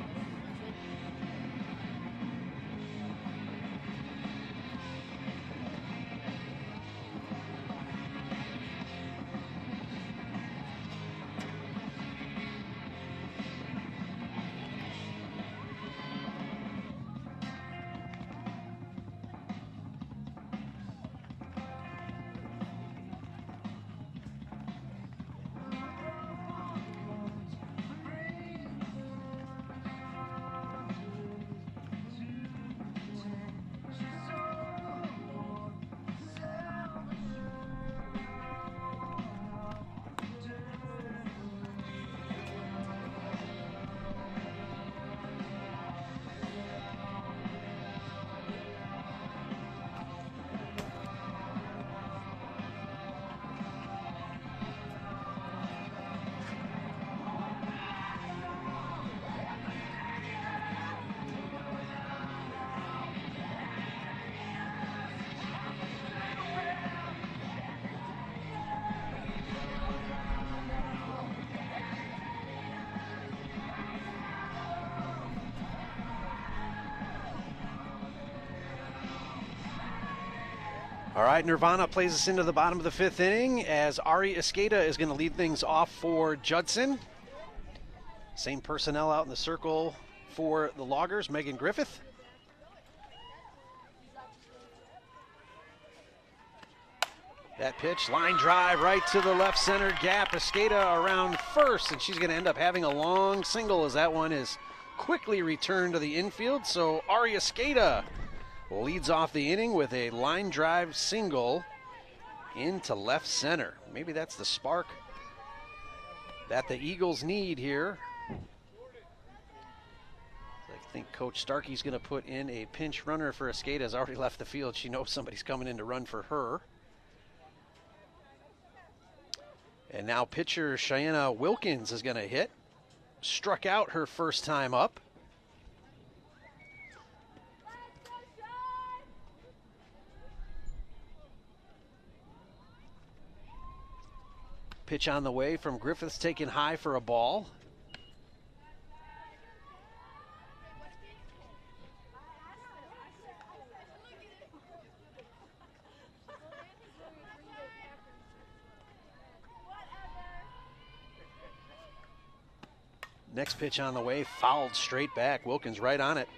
All right, Nirvana plays us into the bottom of the 5th inning as Ari Escada is going to lead things off for Judson. Same personnel out in the circle for the Loggers, Megan Griffith. That pitch, line drive right to the left center gap. Escada around first, and she's going to end up having a long single as that one is quickly returned to the infield. So Ari Escada leads off the inning with a line drive single into left center. Maybe that's the spark that the Eagles need here. I think Coach Starkey's going to put in a pinch runner for Escada. Has already left the field. She knows somebody's coming in to run for her. And now pitcher Cheyenne Wilkins is going to hit. Struck out her first time up. Pitch on the way from Griffiths, taken high for a ball. Next pitch on the way, fouled straight back. Wilkins right on it.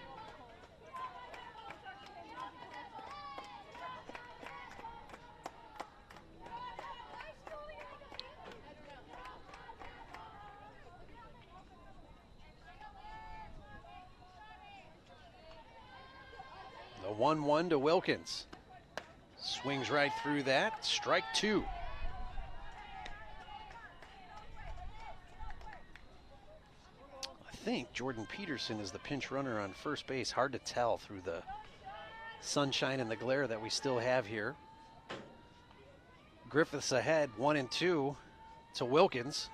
The 1-1 to Wilkins. Swings right through that. Strike two. I think Jordan Peterson is the pinch runner on first base. Hard to tell through the sunshine and the glare that we still have here. Griffiths ahead, 1-2 to Wilkins.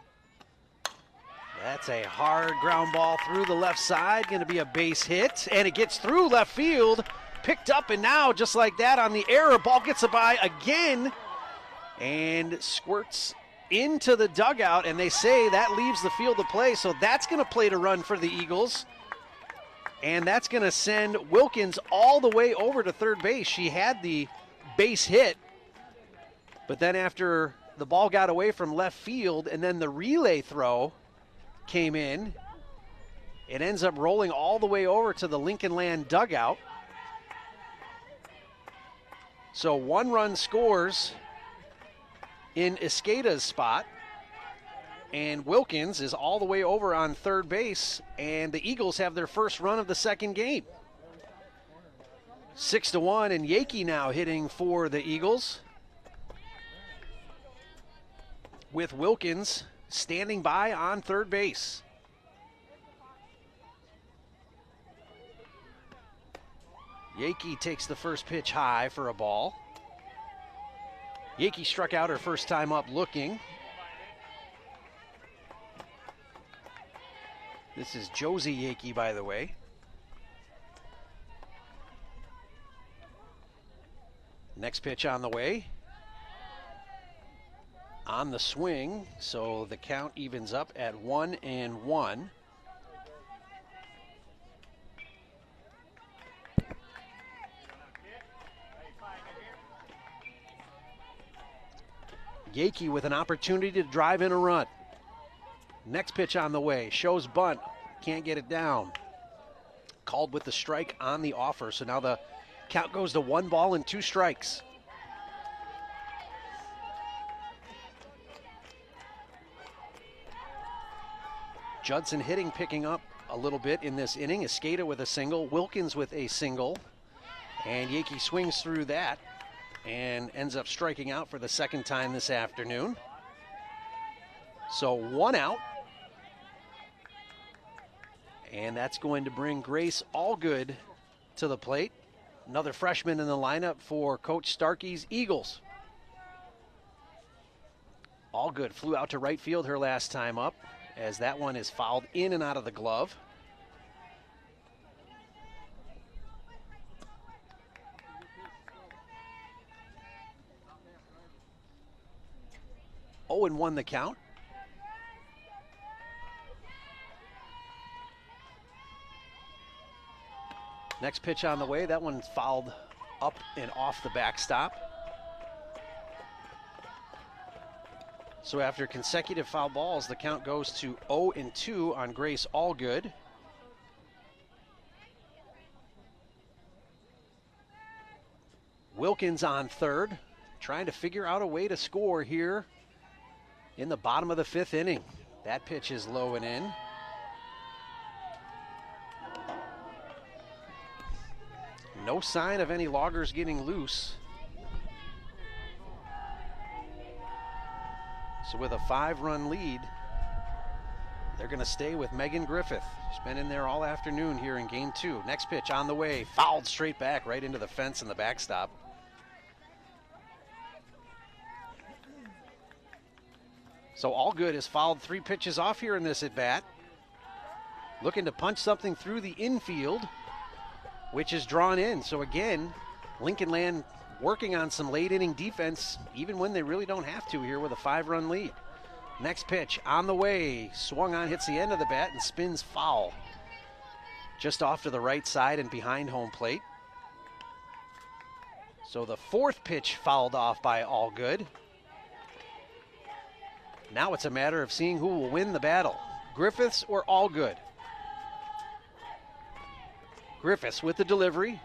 That's a hard ground ball through the left side. Going to be a base hit, and it gets through left field. Picked up, and now just like that on the error, ball gets a by again and squirts into the dugout, and they say that leaves the field of play, so that's going to play to run for the Eagles, and that's going to send Wilkins all the way over to third base. She had the base hit, but then after the ball got away from left field and then the relay throw came in, it ends up rolling all the way over to the Lincoln Land dugout. So 1 run scores in Escada's spot, and Wilkins is all the way over on third base, and the Eagles have their first run of the second game. 6-1, and Yakey now hitting for the Eagles, with Wilkins standing by on third base. Yakey takes the first pitch high for a ball. Yakey struck out her first time up looking. This is Josie Yakey, by the way. Next pitch on the way. On the swing, so the count evens up at 1-1. Yakey with an opportunity to drive in a run. Next pitch on the way, shows bunt, can't get it down. Called with the strike on the offer, so now the count goes to 1 ball and 2 strikes. Judson hitting picking up a little bit in this inning. Escada with a single, Wilkins with a single, and Yakey swings through that and ends up striking out for the second time this afternoon. So 1 out, and that's going to bring Grace Allgood to the plate. Another freshman in the lineup for Coach Starkey's Eagles. Allgood flew out to right field her last time up, as that one is fouled in and out of the glove. Oh, and 1 the count. Next pitch on the way, that one's fouled up and off the backstop. So after consecutive foul balls, the count goes to 0-2 on Grace Allgood. Wilkins on third, trying to figure out a way to score here in the bottom of the 5th inning. That pitch is low and in. No sign of any loggers getting loose. So with a 5-run lead, they're going to stay with Megan Griffith. She's been in there all afternoon here in game 2. Next pitch on the way, fouled straight back right into the fence and the backstop. So Allgood has fouled 3 pitches off here in this at-bat. Looking to punch something through the infield, which is drawn in. So again, Lincoln Land working on some late inning defense, even when they really don't have to here with a 5-run lead. Next pitch on the way, swung on, hits the end of the bat and spins foul. Just off to the right side and behind home plate. So the fourth pitch fouled off by Allgood. Now it's a matter of seeing who will win the battle, Griffiths or Allgood. Griffiths with the delivery.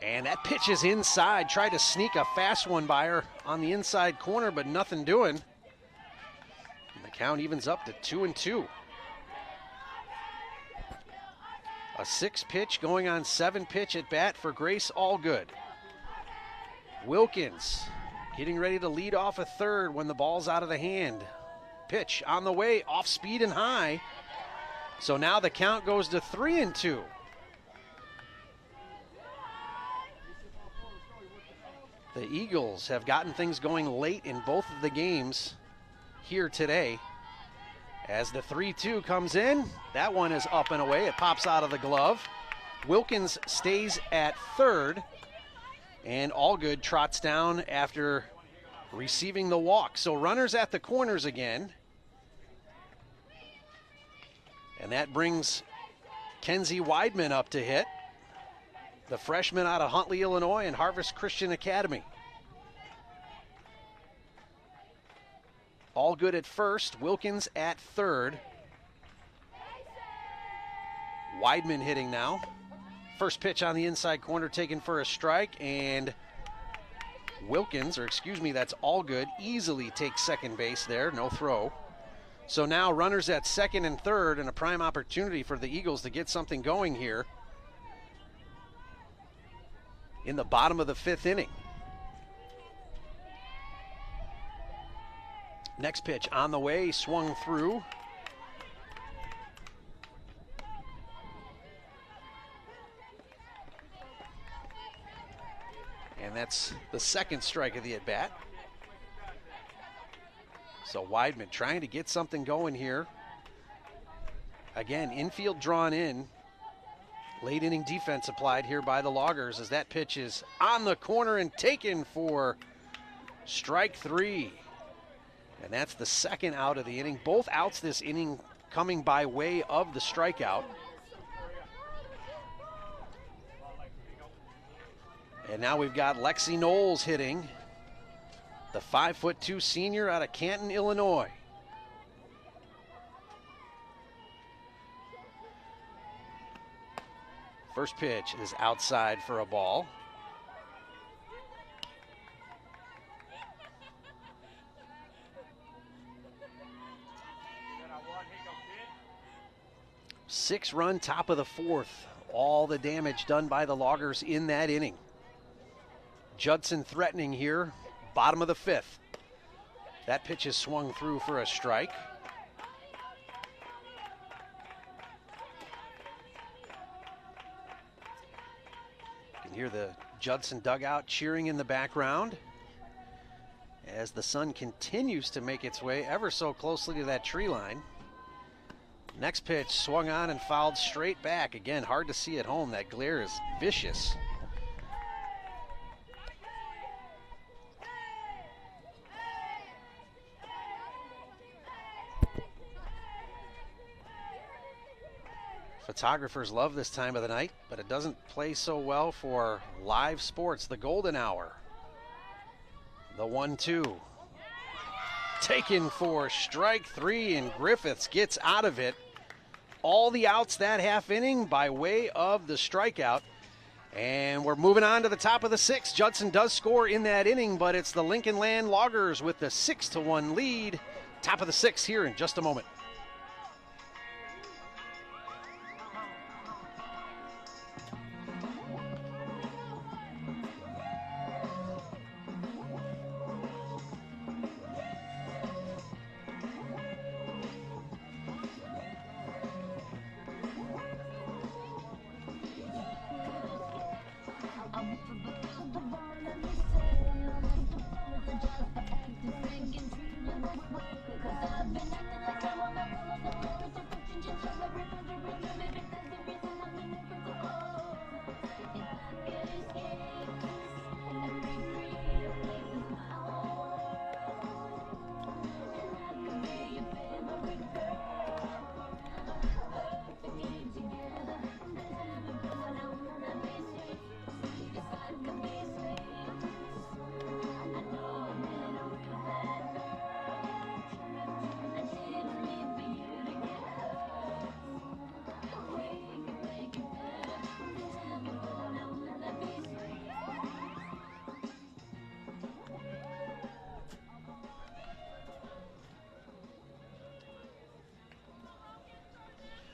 And that pitch is inside. Tried to sneak a fast one by her on the inside corner, but nothing doing. And the count evens up to 2-2. A 6-pitch going on 7-pitch at bat for Grace Allgood. Wilkins getting ready to lead off a third when the ball's out of the hand. Pitch on the way, off speed and high. So now the count goes to 3-2. The Eagles have gotten things going late in both of the games here today. As the 3-2 comes in, that one is up and away. It pops out of the glove. Wilkins stays at third, and Allgood trots down after receiving the walk. So runners at the corners again. And that brings Kenzie Weidman up to hit, the freshman out of Huntley, Illinois, and Harvest Christian Academy. Allgood at first, Wilkins at third. Weidman hitting now. First pitch on the inside corner taken for a strike, and Wilkins, or excuse me, that's Allgood, easily takes second base there, no throw. So now runners at second and third, and a prime opportunity for the Eagles to get something going here in the bottom of the 5th inning. Next pitch on the way, swung through. And that's the second strike of the at-bat. So Weidman trying to get something going here. Again, infield drawn in. Late inning defense applied here by the Loggers as that pitch is on the corner and taken for strike 3. And that's the second out of the inning. Both outs this inning coming by way of the strikeout. And now we've got Lexi Knowles hitting, the 5'2" senior out of Canton, Illinois. First pitch is outside for a ball. Six-run top of the 4th. All the damage done by the Loggers in that inning. Judson threatening here, bottom of the 5th. That pitch is swung through for a strike. You can hear the Judson dugout cheering in the background as the sun continues to make its way ever so closely to that tree line. Next pitch swung on and fouled straight back. Again, hard to see at home. That glare is vicious. Photographers love this time of the night, but it doesn't play so well for live sports. The golden hour. The 1-2. Taken for strike 3, and Griffiths gets out of it. All the outs that half inning by way of the strikeout. And we're moving on to the top of the 6th. Judson does score in that inning, but it's the Lincoln Land Loggers with the 6-1 lead. Top of the 6th here in just a moment.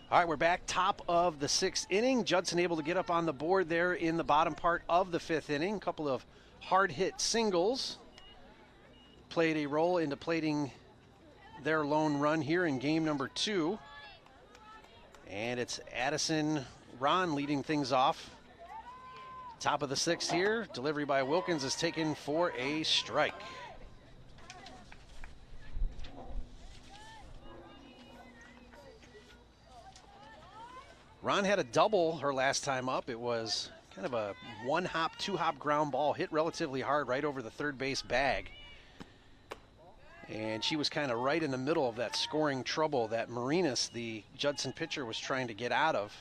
All right, we're back, top of the 6th inning. Judson able to get up on the board there in the bottom part of the 5th inning. A couple of hard-hit singles played a role into plating their lone run here in game number 2. And it's Addison Ron leading things off. Top of the 6th here. Delivery by Wilkins is taken for a strike. Ron had a double her last time up. It was kind of a 1-hop, 2-hop ground ball, hit relatively hard right over the third base bag. And she was kind of right in the middle of that scoring trouble that Marinas, the Judson pitcher, was trying to get out of.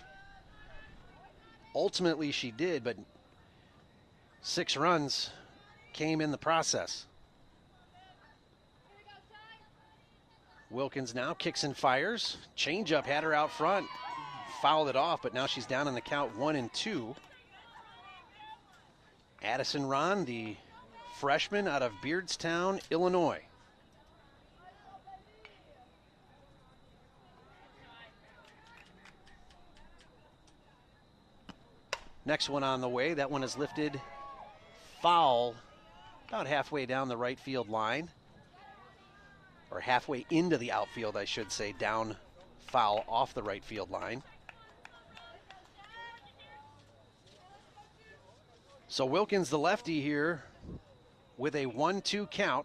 Ultimately, she did, but 6 runs came in the process. Wilkins now kicks and fires. Changeup had her out front. Fouled it off, but now she's down in the count 1-2. Addison Ron, the freshman out of Beardstown, Illinois. Next one on the way. That one is lifted foul about halfway down the right field line. Or halfway into the outfield, I should say, down foul off the right field line. So Wilkins, the lefty here, with a 1-2 count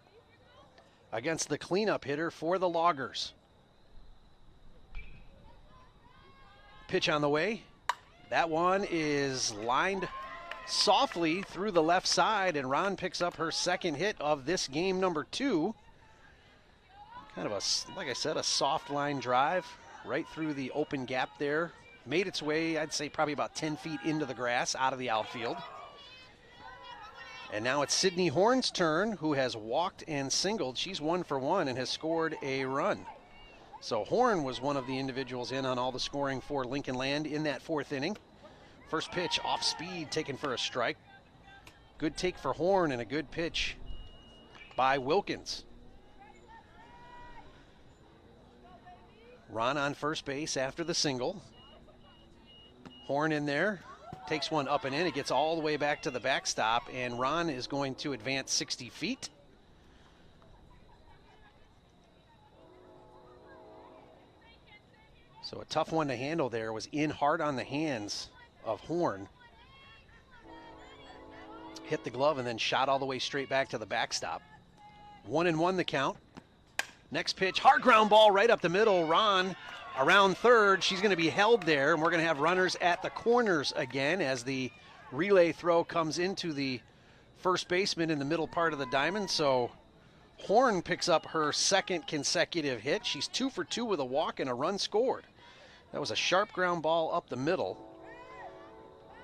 against the cleanup hitter for the Loggers. Pitch on the way. That one is lined softly through the left side, and Ron picks up her second hit of this game number 2. Kind of a, like I said, a soft line drive right through the open gap there. Made its way, I'd say, probably about 10 feet into the grass out of the outfield. And now it's Sydney Horn's turn, who has walked and singled. She's 1 for 1 and has scored a run. So Horn was one of the individuals in on all the scoring for Lincoln Land in that 4th inning. First pitch off speed, taken for a strike. Good take for Horn and a good pitch by Wilkins. Ron on first base after the single. Horn in there. Takes one up and in. It gets all the way back to the backstop, and Ron is going to advance 60 feet. So a tough one to handle there. Was in hard on the hands of Horn. Hit the glove and then shot all the way straight back to the backstop. 1-1 the count. Next pitch, hard ground ball right up the middle. Ron around third. She's going to be held there, and we're going to have runners at the corners again as the relay throw comes into the first baseman in the middle part of the diamond. So Horn picks up her second consecutive hit. She's 2 for 2 with a walk and a run scored. That was a sharp ground ball up the middle,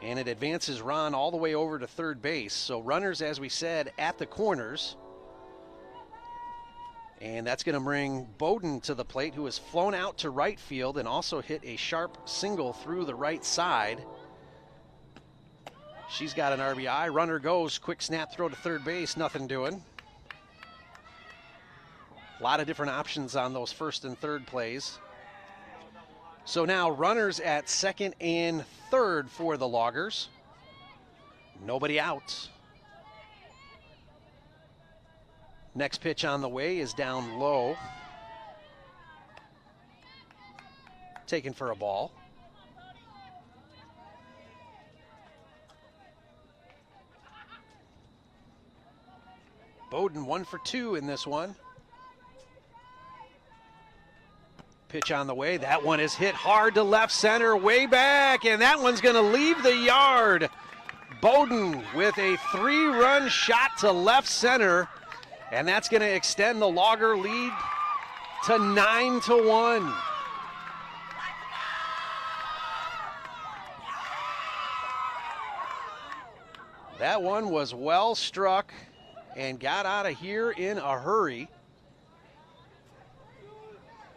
and it advances Ron all the way over to third base. So runners, as we said, at the corners. And that's going to bring Bowden to the plate, who has flown out to right field and also hit a sharp single through the right side. She's got an RBI. Runner goes. Quick snap throw to third base. Nothing doing. A lot of different options on those first and third plays. So now runners at second and third for the Loggers. Nobody out. Next pitch on the way is down low. Taken for a ball. Bowden 1 for 2 in this one. Pitch on the way. That one is hit hard to left center, way back, and that one's going to leave the yard. Bowden with a 3-run shot to left center. And that's going to extend the Logger lead to 9-1. That one was well struck and got out of here in a hurry.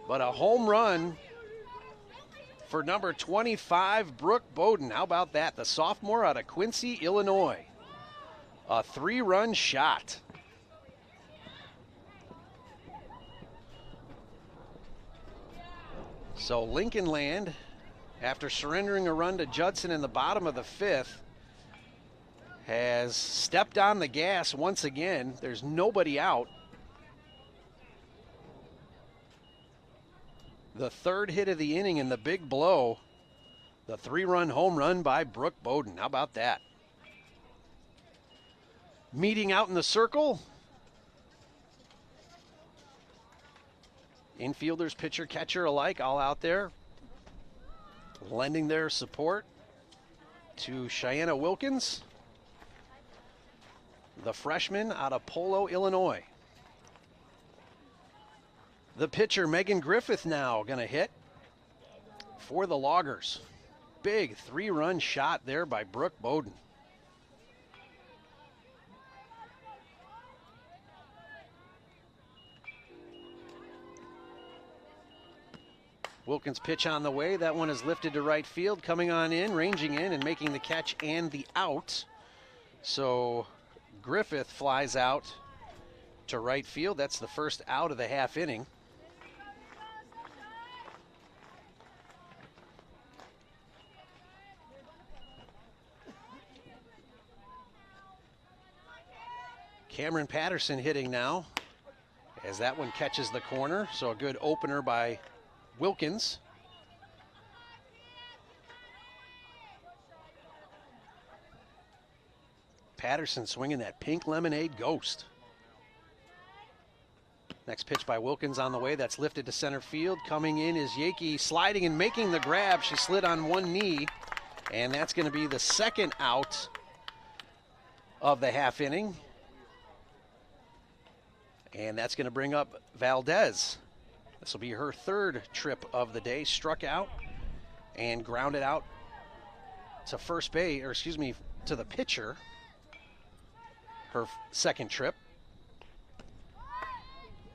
But a home run for number 25, Brooke Bowden. How about that? The sophomore out of Quincy, Illinois. A 3-run shot. So Lincoln Land after surrendering a run to Judson in the bottom of the 5th, has stepped on the gas once again. There's nobody out. The 3rd hit of the inning and the big blow, the 3-run home run by Brooke Bowden. How about that? Meeting out in the circle, infielders, pitcher, catcher alike, all out there, lending their support to Cheyenne Wilkins, the freshman out of Polo, Illinois. The pitcher, Megan Griffith, now going to hit for the Loggers. Big 3-run shot there by Brooke Bowden. Wilkins pitch on the way. That one is lifted to right field, coming on in, ranging in, and making the catch and the out. So Griffith flies out to right field. That's the first out of the half inning. Cameron Patterson hitting now as that one catches the corner. So a good opener by Wilkins. Patterson swinging that pink lemonade ghost. Next pitch by Wilkins on the way. That's lifted to center field. Coming in is Yakey, sliding and making the grab. She slid on one knee, and that's going to be the second out of the half inning. And that's going to bring up Valdez. This will be her 3rd trip of the day. Struck out and grounded out to first base, or excuse me, to the pitcher. Her 2nd trip.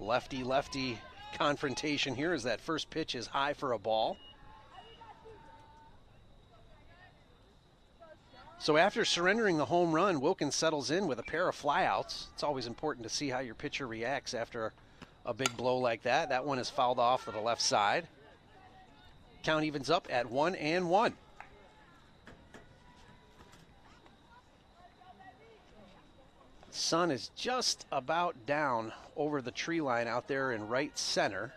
Lefty-lefty confrontation here as that first pitch is high for a ball. So after surrendering the home run, Wilkins settles in with a pair of flyouts. It's always important to see how your pitcher reacts after a big blow like that. That one is fouled off to the left side. Count evens up at 1-1. Sun is just about down over the tree line out there in right center.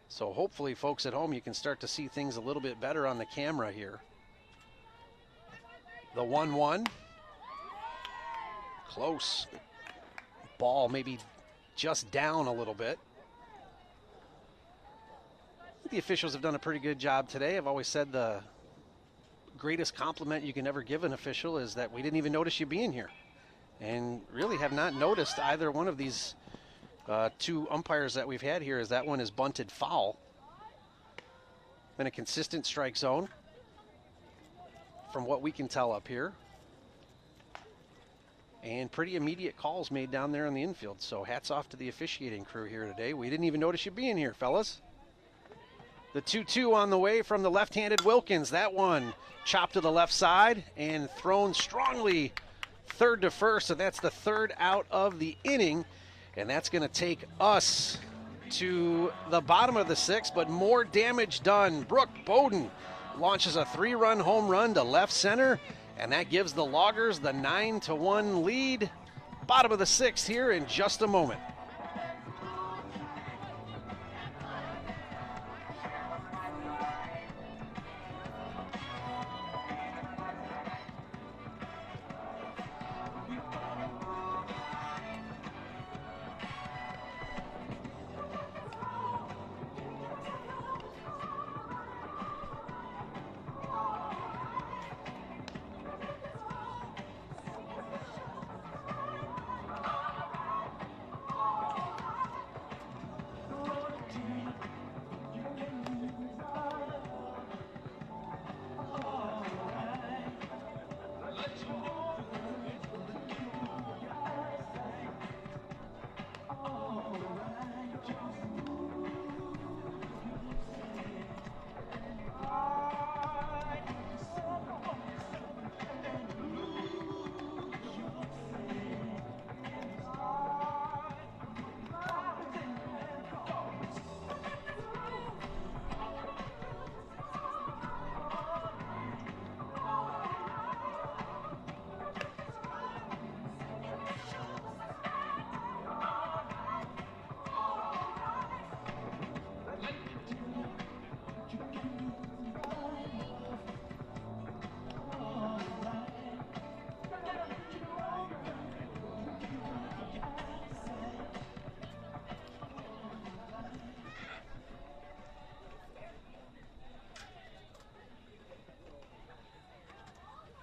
So hopefully, folks at home, you can start to see things a little bit better on the camera here. The 1-1. Close. Ball maybe just down a little bit. The officials have done a pretty good job today. I've always said the greatest compliment you can ever give an official is that we didn't even notice you being here. And really have not noticed either one of these 2 umpires that we've had here, as that one is bunted foul. Been a consistent strike zone from what we can tell up here. And pretty immediate calls made down there in the infield. So hats off to the officiating crew here today. We didn't even notice you being here, fellas. The 2-2 on the way from the left-handed Wilkins. That one chopped to the left side and thrown strongly 3rd to first. So that's the 3rd out of the inning. And that's going to take us to the bottom of the 6th, but more damage done. Brooke Bowden launches a 3-run home run to left center, and that gives the Loggers the 9-1 lead. Bottom of the 6th here in just a moment.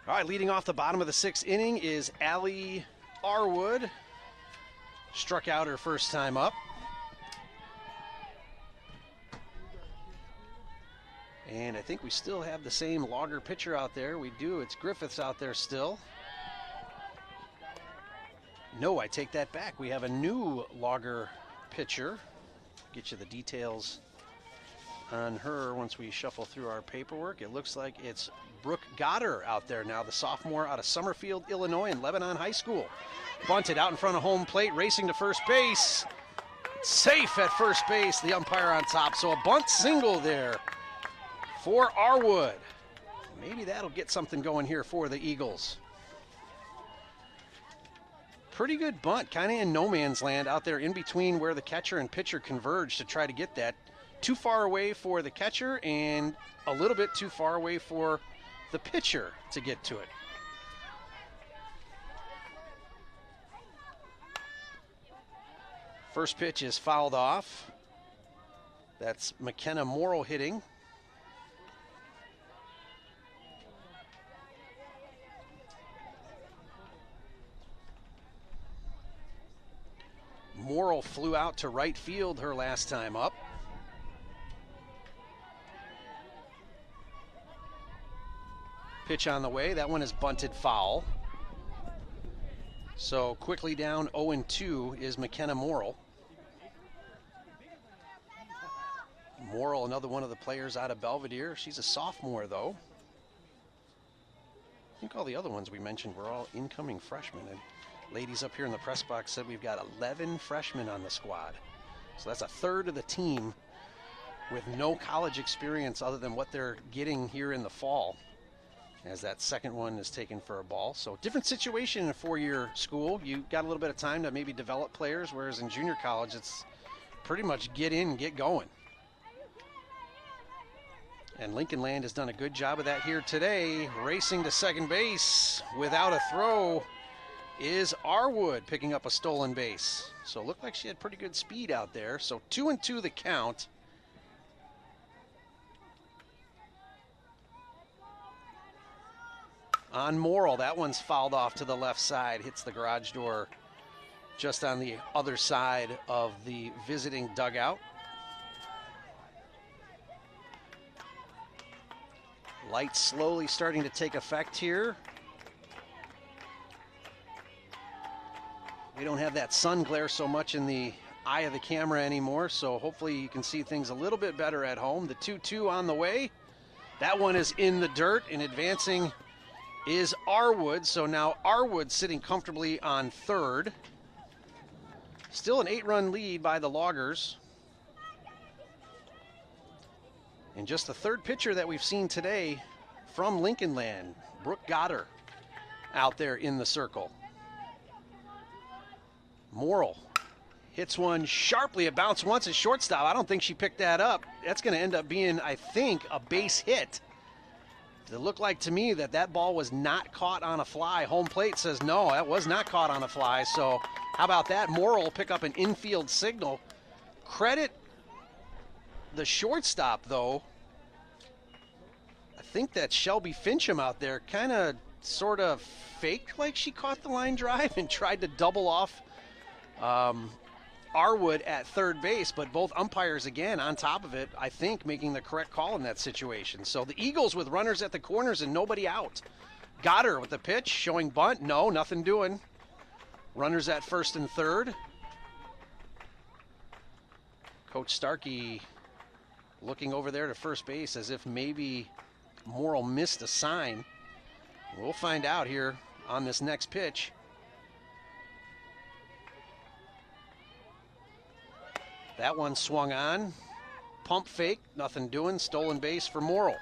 All right, leading off the bottom of the 6th inning is Allie Arwood. Struck out her first time up. And I think we still have the same logger pitcher out there. We do. It's Griffiths out there still. No, I take that back. We have a new logger pitcher. Get you the details on her once we shuffle through our paperwork. It looks like it's Brooke Goddard out there now, the sophomore out of Summerfield, Illinois, and Lebanon High School. Bunted out in front of home plate, racing to first base. Safe at first base, the umpire on top. So a bunt single there for Arwood. Maybe that'll get something going here for the Eagles. Pretty good bunt, kind of in no man's land out there in between where the catcher and pitcher converge to try to get that. Too far away for the catcher and a little bit too far away for the pitcher to get to it. First pitch is fouled off. That's McKenna Morrow hitting. Morrow flew out to right field her last time up. Pitch on the way. That one is bunted foul. So quickly down 0-2 is McKenna Morrow. Morrow, another one of the players out of Belvedere. She's a sophomore, though. I think all the other ones we mentioned were all incoming freshmen. And ladies up here in the press box said we've got 11 freshmen on the squad. So that's a third of the team with no college experience other than what they're getting here in the fall, as that second one is taken for a ball. So different situation in a four-year school. You got a little bit of time to maybe develop players, whereas in junior college it's pretty much get in, get going. And Lincoln Land has done a good job of that here today. Racing to second base without a throw is Arwood, picking up a stolen base. So it looked like she had pretty good speed out there. So 2-2 the count. On Morrill, that one's fouled off to the left side, hits the garage door just on the other side of the visiting dugout. Light slowly starting to take effect here. We don't have that sun glare so much in the eye of the camera anymore, so hopefully you can see things a little bit better at home. The 2-2 on the way. That one is in the dirt, and advancing is Arwood. So now Arwood sitting comfortably on third. Still an 8-run lead by the Loggers. And just the third pitcher that we've seen today from Lincoln Land, Brooke Goddard, out there in the circle. Morrill hits one sharply. It bounced once at shortstop. I don't think she picked that up. That's going to end up being, I think, a base hit. It looked like to me that ball was not caught on a fly. Home plate says no, that was not caught on a fly. So how about that? Morrill will pick up an infield signal. Credit the shortstop, though. I think that Shelby Fincham out there kind of sort of faked like she caught the line drive and tried to double off Arwood at third base, but both umpires again on top of it, I think, making the correct call in that situation. So the Eagles with runners at the corners and nobody out. Goddard with the pitch, showing bunt. No, nothing doing. Runners at first and third. Coach Starkey looking over there to first base as if maybe Morrill missed a sign. We'll find out here on this next pitch. That one swung on. Pump fake, nothing doing. Stolen base for Morrill.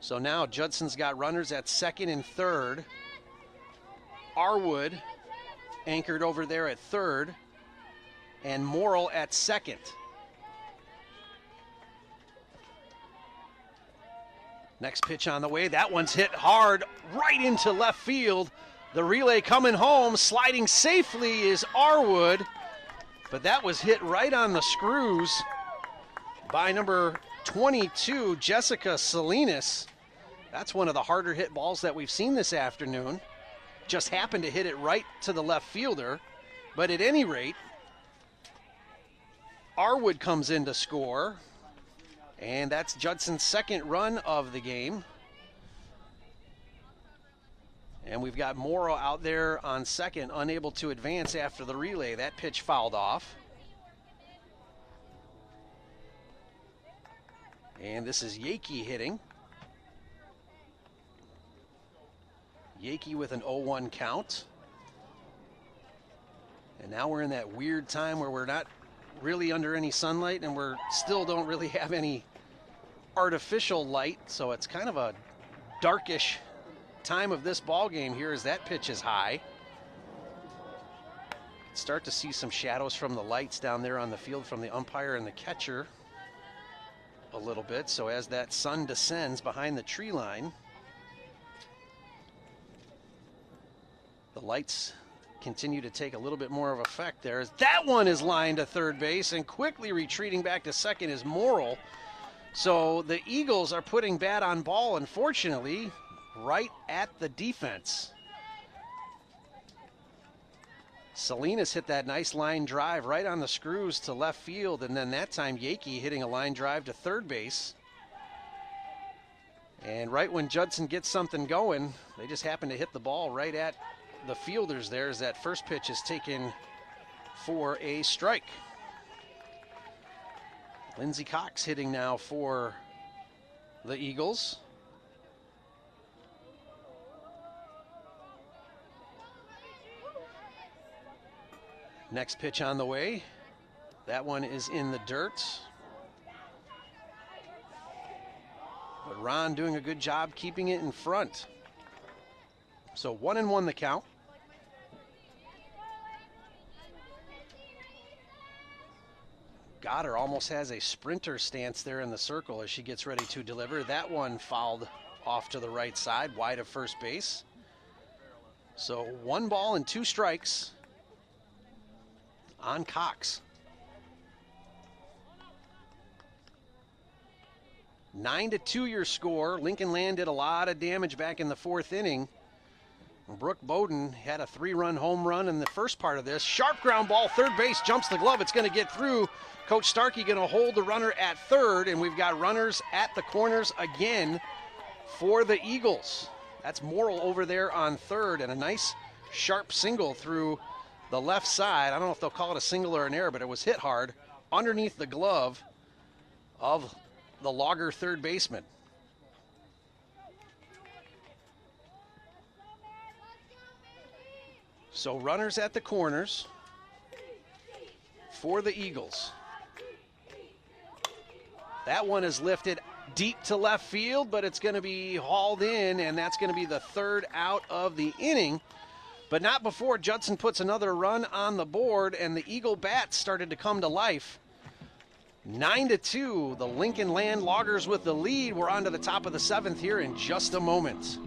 So now Judson's got runners at second and third. Arwood anchored over there at third. And Morrill at second. Next pitch on the way. That one's hit hard right into left field. The relay coming home, sliding safely is Arwood, but that was hit right on the screws by number 22, Jessica Salinas. That's one of the harder hit balls that we've seen this afternoon. Just happened to hit it right to the left fielder. But at any rate, Arwood comes in to score. And that's Judson's second run of the game. And we've got Morrow out there on second, unable to advance after the relay. That pitch fouled off. And this is Yakey hitting. Yakey with an 0-1 count. And now we're in that weird time where we're not really under any sunlight and we're still don't really have any artificial light. So it's kind of a darkish time of this ball game here as that pitch is high. Start to see some shadows from the lights down there on the field from the umpire and the catcher a little bit. So as that sun descends behind the tree line, the lights continue to take a little bit more of effect there. As that one is lined to third base, and quickly retreating back to second is Morrill. So the Eagles are putting bat on ball, unfortunately, right at the defense. Salinas hit that nice line drive right on the screws to left field, and then that time Yakey hitting a line drive to third base. And right when Judson gets something going, they just happen to hit the ball right at the fielders there as that first pitch is taken for a strike. Lindsey Cox hitting now for the Eagles. Next pitch on the way. That one is in the dirt. But Ron doing a good job keeping it in front. So 1-1 the count. Goddard almost has a sprinter stance there in the circle as she gets ready to deliver. That one fouled off to the right side, wide of first base. So 1 ball and 2 strikes on Cox. 9-2 your score. Lincoln Land did a lot of damage back in the 4th inning. Brooke Bowden had a 3-run home run in the first part of this. Sharp ground ball, third base, jumps the glove. It's going to get through. Coach Starkey going to hold the runner at third, and we've got runners at the corners again for the Eagles. That's Morrill over there on third, and a nice sharp single through the left side. I don't know if they'll call it a single or an error, but it was hit hard underneath the glove of the Logger third baseman. So runners at the corners for the Eagles. That one is lifted deep to left field, but it's going to be hauled in, and that's going to be the 3rd out of the inning. But not before Judson puts another run on the board, and the Eagle bats started to come to life. 9-2, the Lincoln Land Loggers with the lead. We're on to the top of the 7th here in just a moment.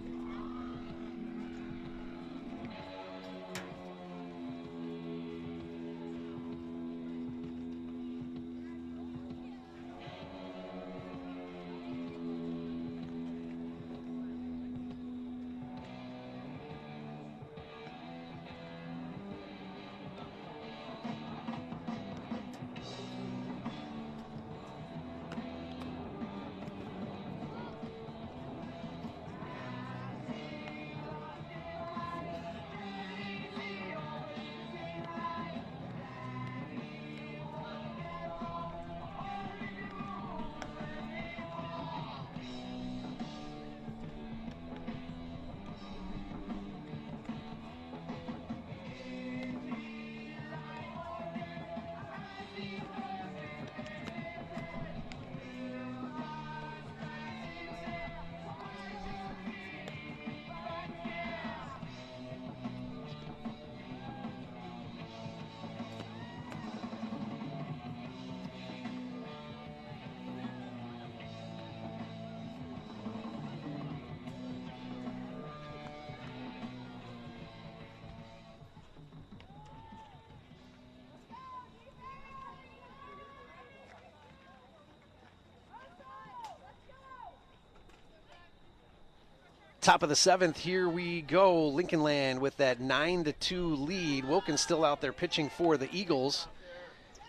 Top of the 7th, here we go. Lincoln Land with that 9-2 lead. Wilkins still out there pitching for the Eagles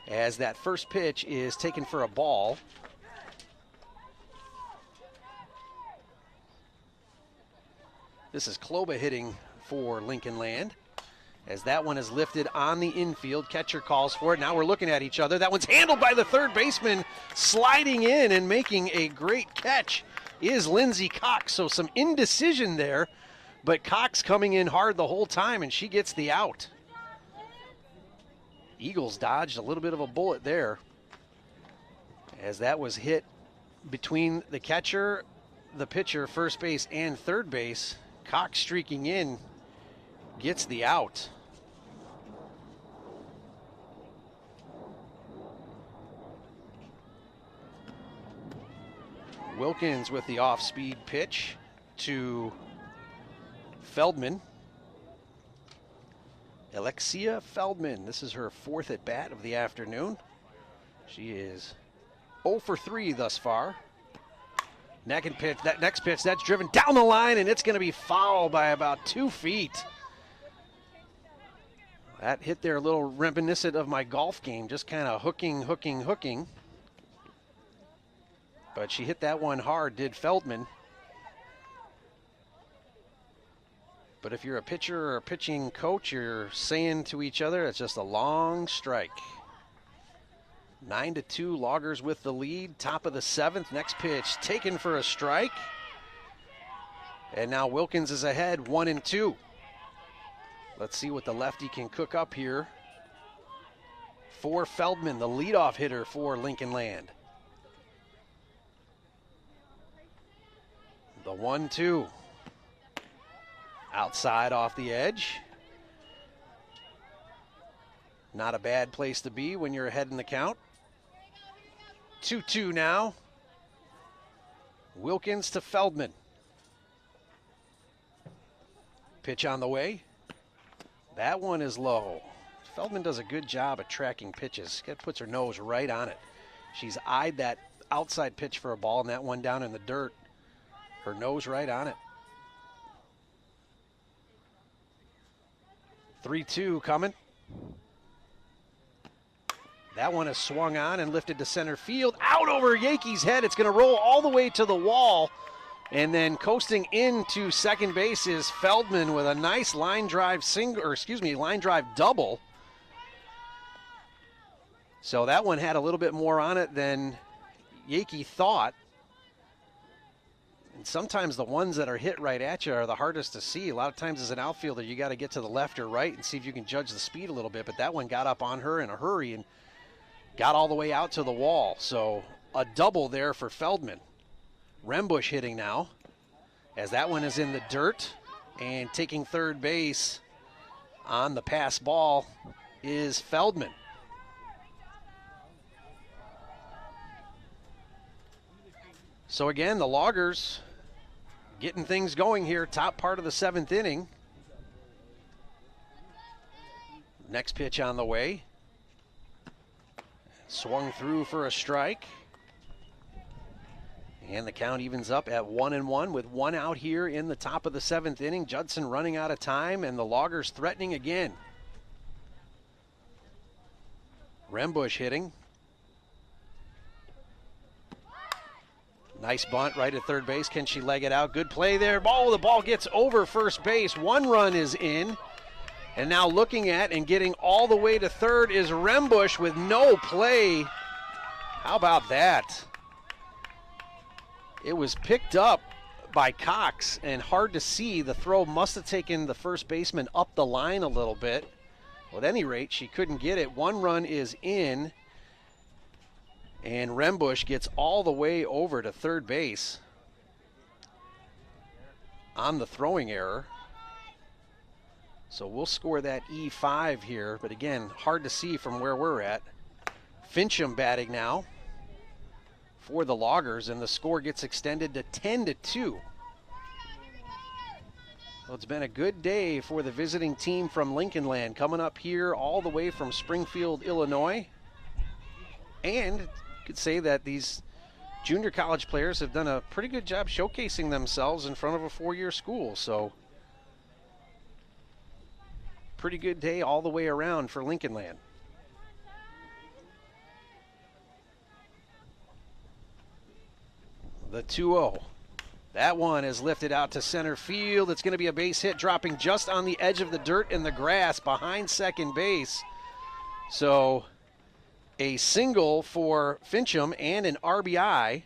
as that first pitch is taken for a ball. This is Kloba hitting for Lincoln Land as that one is lifted on the infield. Catcher calls for it. Now we're looking at each other. That one's handled by the third baseman, sliding in and making a great catch is Lindsey Cox. So some indecision there, but Cox coming in hard the whole time, and she gets the out. Eagles dodged a little bit of a bullet there as that was hit between the catcher, the pitcher, first base, and third base. Cox streaking in gets the out. Wilkins with the off-speed pitch to Feldman. Alexia Feldman, this is her 4th at-bat of the afternoon. She is 0 for 3 thus far. Next pitch, that's driven down the line, and it's going to be fouled by about 2 feet. That hit there a little reminiscent of my golf game, just kind of hooking. But she hit that one hard, did Feldman. But if you're a pitcher or a pitching coach, you're saying to each other, it's just a long strike. 9-2, Loggers with the lead. Top of the 7th, next pitch taken for a strike. And now Wilkins is ahead, 1-2. Let's see what the lefty can cook up here for Feldman, the leadoff hitter for Lincoln Land. The 1-2. Outside off the edge. Not a bad place to be when you're ahead in the count. 2-2 now. Wilkins to Feldman. Pitch on the way. That one is low. Feldman does a good job at tracking pitches. Puts her nose right on it. She's eyed that outside pitch for a ball, and that one down in the dirt. Her nose right on it. 3-2 coming. That one is swung on and lifted to center field. Out over Yakee's head. It's going to roll all the way to the wall. And then coasting into second base is Feldman with a nice line drive line drive double. So that one had a little bit more on it than Yakee thought. And sometimes the ones that are hit right at you are the hardest to see. A lot of times as an outfielder, you got to get to the left or right and see if you can judge the speed a little bit. But that one got up on her in a hurry and got all the way out to the wall. So a double there for Feldman. Rembush hitting now as that one is in the dirt, and taking third base on the pass ball is Feldman. So again, the Loggers getting things going here, top part of the 7th inning. Next pitch on the way. Swung through for a strike. And the count evens up at 1-1 with one out here in the top of the 7th inning. Judson running out of time, and the Loggers threatening again. Rembush hitting. Nice bunt right at third base. Can she leg it out? Good play there. The ball gets over first base. One run is in. And now looking at and getting all the way to third is Rembush with no play. How about that? It was picked up by Cox, and hard to see. The throw must have taken the first baseman up the line a little bit. Well, at any rate, she couldn't get it. One run is in, and Rembush gets all the way over to third base on the throwing error. So we'll score that E5 here, but again, hard to see from where we're at. Fincham batting now for the Loggers, and the score gets extended to 10-2. Well, it's been a good day for the visiting team from Lincoln Land, coming up here all the way from Springfield, Illinois. And you could say that these junior college players have done a pretty good job showcasing themselves in front of a four-year school. So pretty good day all the way around for Lincoln Land. The 2-0. That one is lifted out to center field. It's going to be a base hit, dropping just on the edge of the dirt and the grass behind second base. So a single for Fincham and an RBI.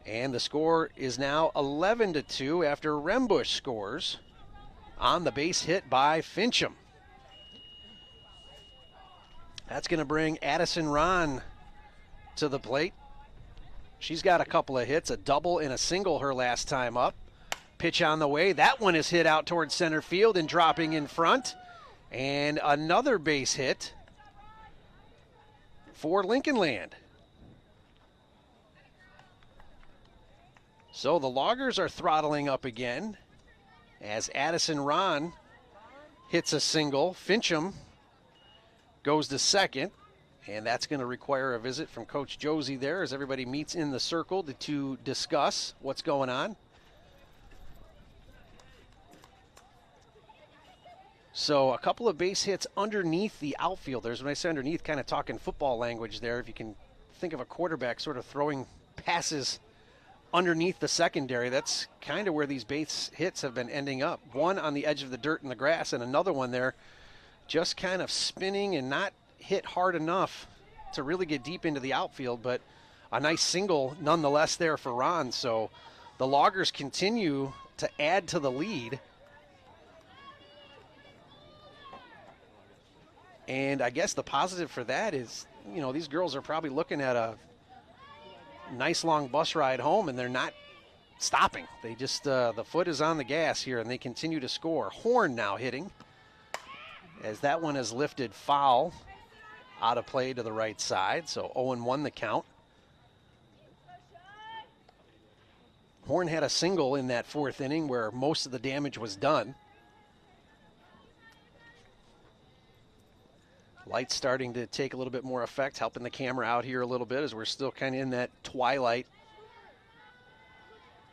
And the score is now 11-2 after Rembush scores on the base hit by Fincham. That's going to bring Addison Ron to the plate. She's got a couple of hits, a double and a single her last time up. Pitch on the way. That one is hit out towards center field and dropping in front. And another base hit for Lincoln Land. So the Loggers are throttling up again as Addison Ron hits a single. Fincham goes to second. And that's going to require a visit from Coach Josie there as everybody meets in the circle to discuss what's going on. So a couple of base hits underneath the outfielders. When I say underneath, kind of talking football language there. If you can think of a quarterback sort of throwing passes underneath the secondary, that's kind of where these base hits have been ending up. One on the edge of the dirt and the grass, and another one there just kind of spinning and not hit hard enough to really get deep into the outfield, but a nice single nonetheless there for Ron. So the Loggers continue to add to the lead. And I guess the positive for that is, you know, these girls are probably looking at a nice long bus ride home and they're not stopping. They just, the foot is on the gas here and they continue to score. Horn now hitting as that one is lifted foul out of play to the right side, so 0-1 the count. Horn had a single in that fourth inning where most of the damage was done. Lights starting to take a little bit more effect, helping the camera out here a little bit as we're still kind of in that twilight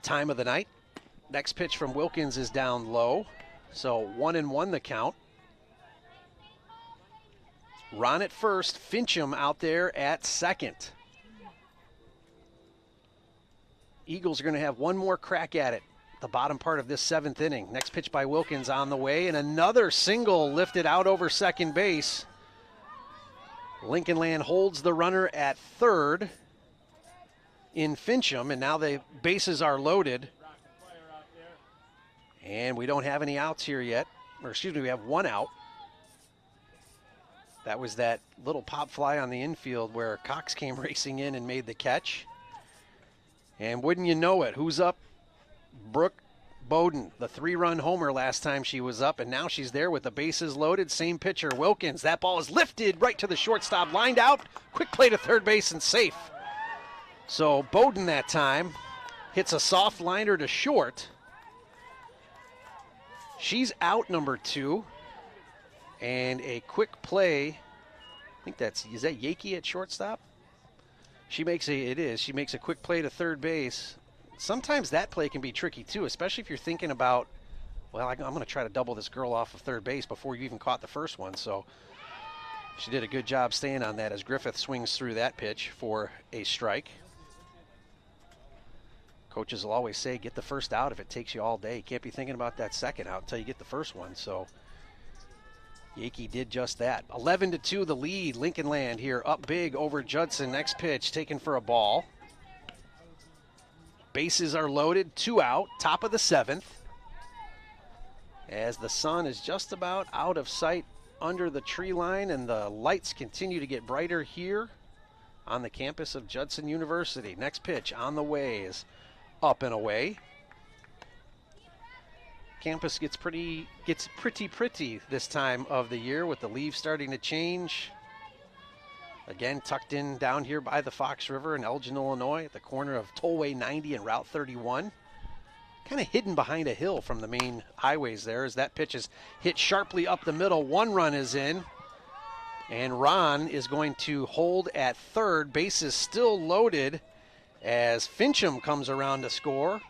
time of the night. Next pitch from Wilkins is down low, so 1-1 the count. Ron at first, Fincham out there at second. Eagles are going to have one more crack at it, the bottom part of this seventh inning. Next pitch by Wilkins on the way, and another single lifted out over second base. Lincoln Land holds the runner at third in Fincham, and now the bases are loaded. And we don't have any outs here yet, or excuse me, we have one out. That was that little pop fly on the infield where Cox came racing in and made the catch. And wouldn't you know it, who's up? Brooke Bowden, the 3-run homer last time she was up, and now she's there with the bases loaded. Same pitcher, Wilkins. That ball is lifted right to the shortstop, lined out. Quick play to third base and safe. So Bowden that time hits a soft liner to short. She's out, number 2. And a quick play, I think is that Yakey at shortstop? She makes a quick play to third base. Sometimes that play can be tricky too, especially if you're thinking about, well, I'm going to try to double this girl off of third base before you even caught the first one. So she did a good job staying on that as Griffith swings through that pitch for a strike. Coaches will always say, get the first out if it takes you all day. You can't be thinking about that second out until you get the first one. So Yakey did just that. 11-2 the lead. Lincoln Land here up big over Judson. Next pitch taken for a ball. Bases are loaded, 2 out, top of the 7th. As the sun is just about out of sight under the tree line and the lights continue to get brighter here on the campus of Judson University. Next pitch on the way is up and away. Campus gets pretty this time of the year with the leaves starting to change. Again, tucked in down here by the Fox River in Elgin, Illinois, at the corner of Tollway 90 and Route 31. Kind of hidden behind a hill from the main highways there as that pitch is hit sharply up the middle. 1 run is in. And Ron is going to hold at third. Base is still loaded as Fincham comes around to score.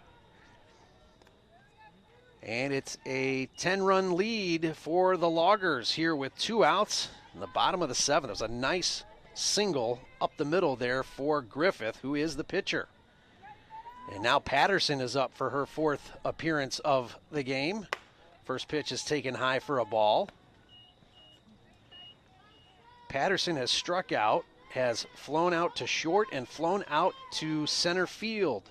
And it's a 10-run lead for the Loggers here with 2 outs in the bottom of the 7th. It was a nice single up the middle there for Griffith, who is the pitcher. And now Patterson is up for her 4th appearance of the game. First pitch is taken high for a ball. Patterson has struck out, has flown out to short and flown out to center field.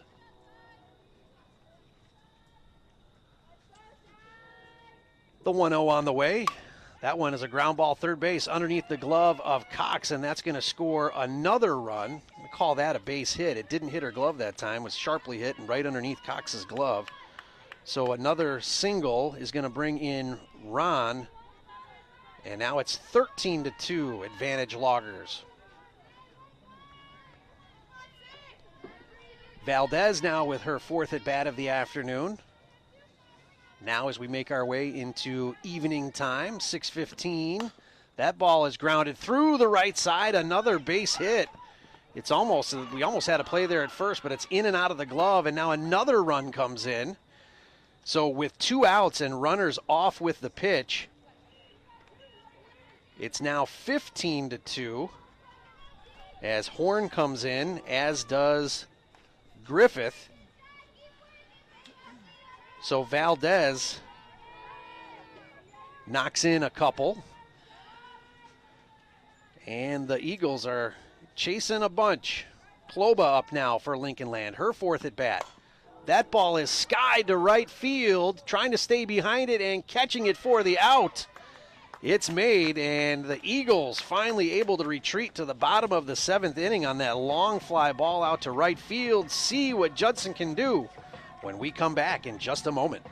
The 1-0 on the way. That one is a ground ball third base underneath the glove of Cox, and that's going to score another run. We call that a base hit. It didn't hit her glove that time. It was sharply hit and right underneath Cox's glove. So another single is going to bring in Ron, and now it's 13-2 advantage Loggers. Valdez now with her 4th at bat of the afternoon. Now as we make our way into evening time, 6:15, that ball is grounded through the right side, another base hit. We almost had a play there at first, but it's in and out of the glove, and now another run comes in. So with 2 outs and runners off with the pitch, it's now 15-2 as Horn comes in, as does Griffith. So Valdez knocks in a couple. And the Eagles are chasing a bunch. Ploba up now for Lincoln Land, her 4th at bat. That ball is skied to right field, trying to stay behind it and catching it for the out. It's made, and the Eagles finally able to retreat to the bottom of the 7th inning on that long fly ball out to right field. See what Judson can do when we come back in just a moment.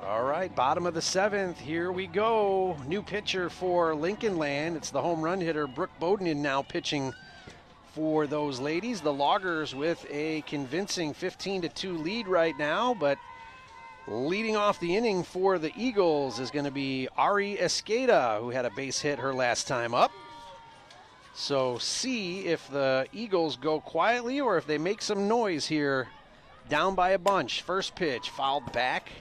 All right, bottom of the 7th, here we go. New pitcher for Lincoln Land. It's the home run hitter, Brooke Bodenian, now pitching for those ladies. The Loggers with a convincing 15-2 lead right now, but leading off the inning for the Eagles is going to be Ari Esqueda, who had a base hit her last time up. So see if the Eagles go quietly or if they make some noise here, down by a bunch. First pitch, fouled back.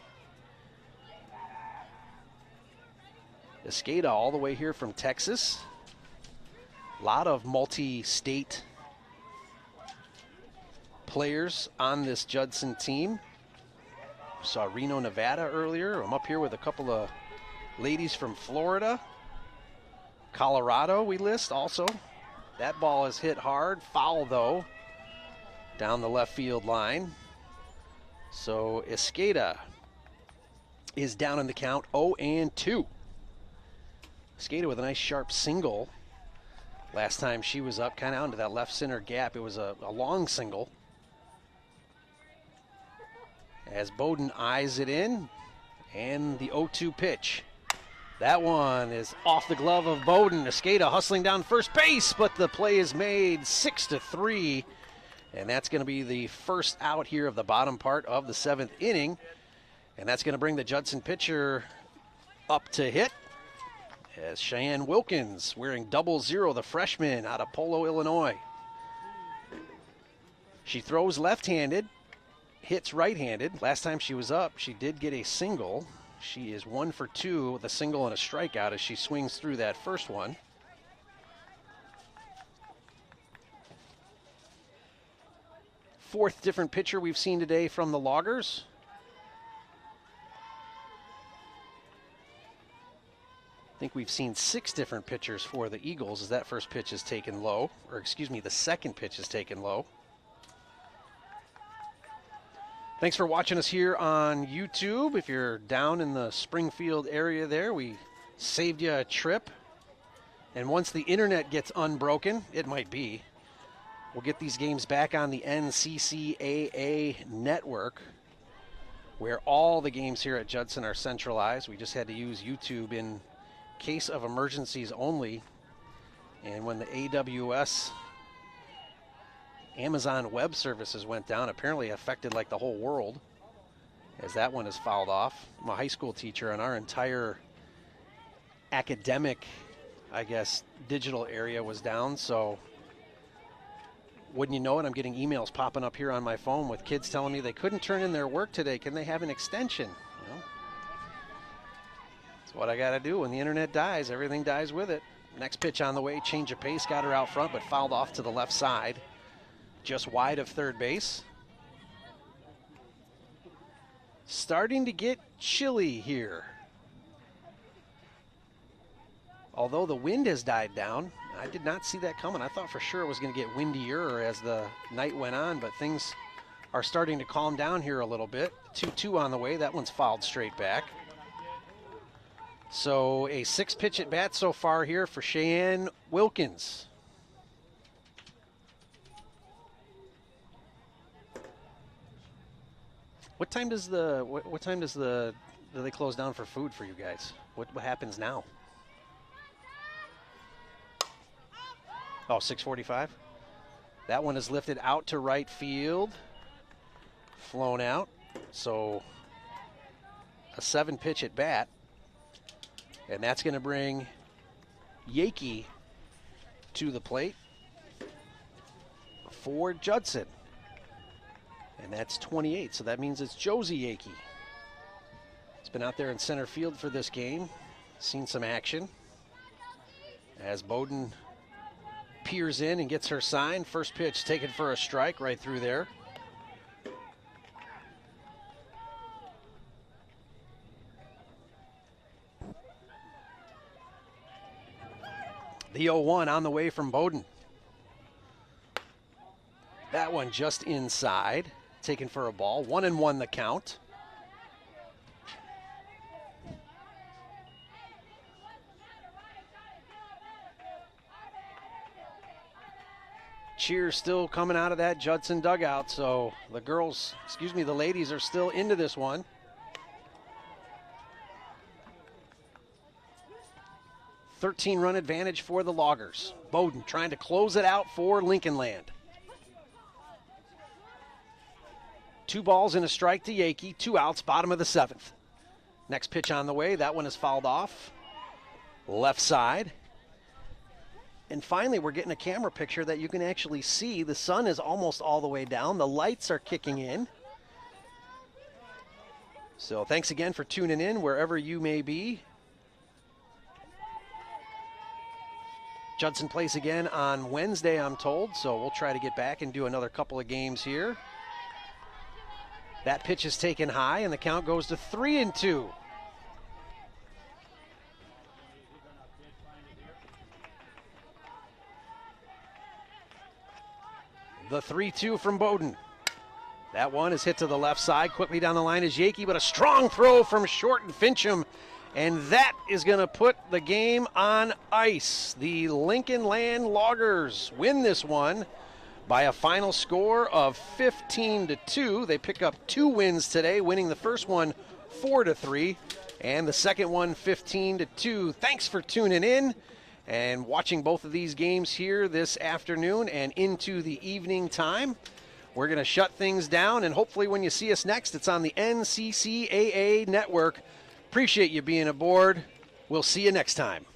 Esqueda all the way here from Texas. A lot of multi-state players on this Judson team. Saw Reno, Nevada earlier. I'm up here with a couple of ladies from Florida. Colorado we list also. That ball is hit hard. Foul though. Down the left field line. So Esqueda is down in the count 0-2. Esqueda with a nice sharp single Last time she was up, kind of onto that left center gap, it was a long single. As Bowden eyes it in, and the 0-2 pitch. That one is off the glove of Bowden. Escada hustling down first base, but the play is made 6-3. And that's going to be the first out here of the bottom part of the 7th inning. And that's going to bring the Judson pitcher up to hit. As Cheyenne Wilkins, wearing 00, the freshman out of Polo, Illinois. She throws left-handed, hits right-handed. Last time she was up, she did get a single. She is 1 for 2 with a single and a strikeout as she swings through that first one. Fourth different pitcher we've seen today from the Loggers. I think we've seen 6 different pitchers for the Eagles as that first pitch is taken low, or excuse me, the second pitch is taken low. Thanks for watching us here on YouTube. If you're down in the Springfield area there, we saved you a trip. And once the internet gets unbroken, it might be, we'll get these games back on the NCCAA network, where all the games here at Judson are centralized. We just had to use YouTube in case of emergencies only. And when the AWS Amazon Web Services went down, apparently affected like the whole world, as that one is fouled off. I'm a high school teacher, and our entire academic, I guess, digital area was down. So wouldn't you know it, I'm getting emails popping up here on my phone with kids telling me they couldn't turn in their work today. Can they have an extension? Well, that's what I got to do. When the internet dies, everything dies with it. Next pitch on the way, change of pace, got her out front, but fouled off to the left side, just wide of third base. Starting to get chilly here. Although the wind has died down, I did not see that coming. I thought for sure it was going to get windier as the night went on, but things are starting to calm down here a little bit. 2-2 on the way. That one's fouled straight back. So a 6-pitch at bat so far here for Cheyenne Wilkins. What time does do they close down for food for you guys? What happens now? Oh, 6:45. That one is lifted out to right field, flown out. So a 7-pitch at bat, and that's going to bring Yakey to the plate for Judson. And that's 28, so that means it's Josie Yakey. He's been out there in center field for this game, seen some action. As Bowden peers in and gets her sign. First pitch taken for a strike right through there. The 0-1 on the way from Bowden. That one just inside. Taken for a ball. 1-1 the count. Cheers still coming out of that Judson dugout, so the ladies are still into this one. "13-run advantage for the Loggers. Bowden trying to close it out for Lincoln Land. 2 balls and a strike to Yakey, 2 outs, bottom of the 7th. Next pitch on the way, that one is fouled off. Left side. And finally, we're getting a camera picture that you can actually see. The sun is almost all the way down. The lights are kicking in. So thanks again for tuning in wherever you may be. Judson plays again on Wednesday, I'm told, so we'll try to get back and do another couple of games here. That pitch is taken high, and the count goes to 3-2. The 3-2 from Bowden. That one is hit to the left side. Quickly down the line is Yakey, but a strong throw from short, and Fincham And that is going to put the game on ice. The Lincoln Land Loggers win this one by a final score of 15-2. They pick up 2 wins today, winning the first one 4-3 and the second one 15-2. Thanks for tuning in and watching both of these games here this afternoon and into the evening time. We're going to shut things down, and hopefully when you see us next, it's on the NCCAA network. Appreciate you being aboard. We'll see you next time.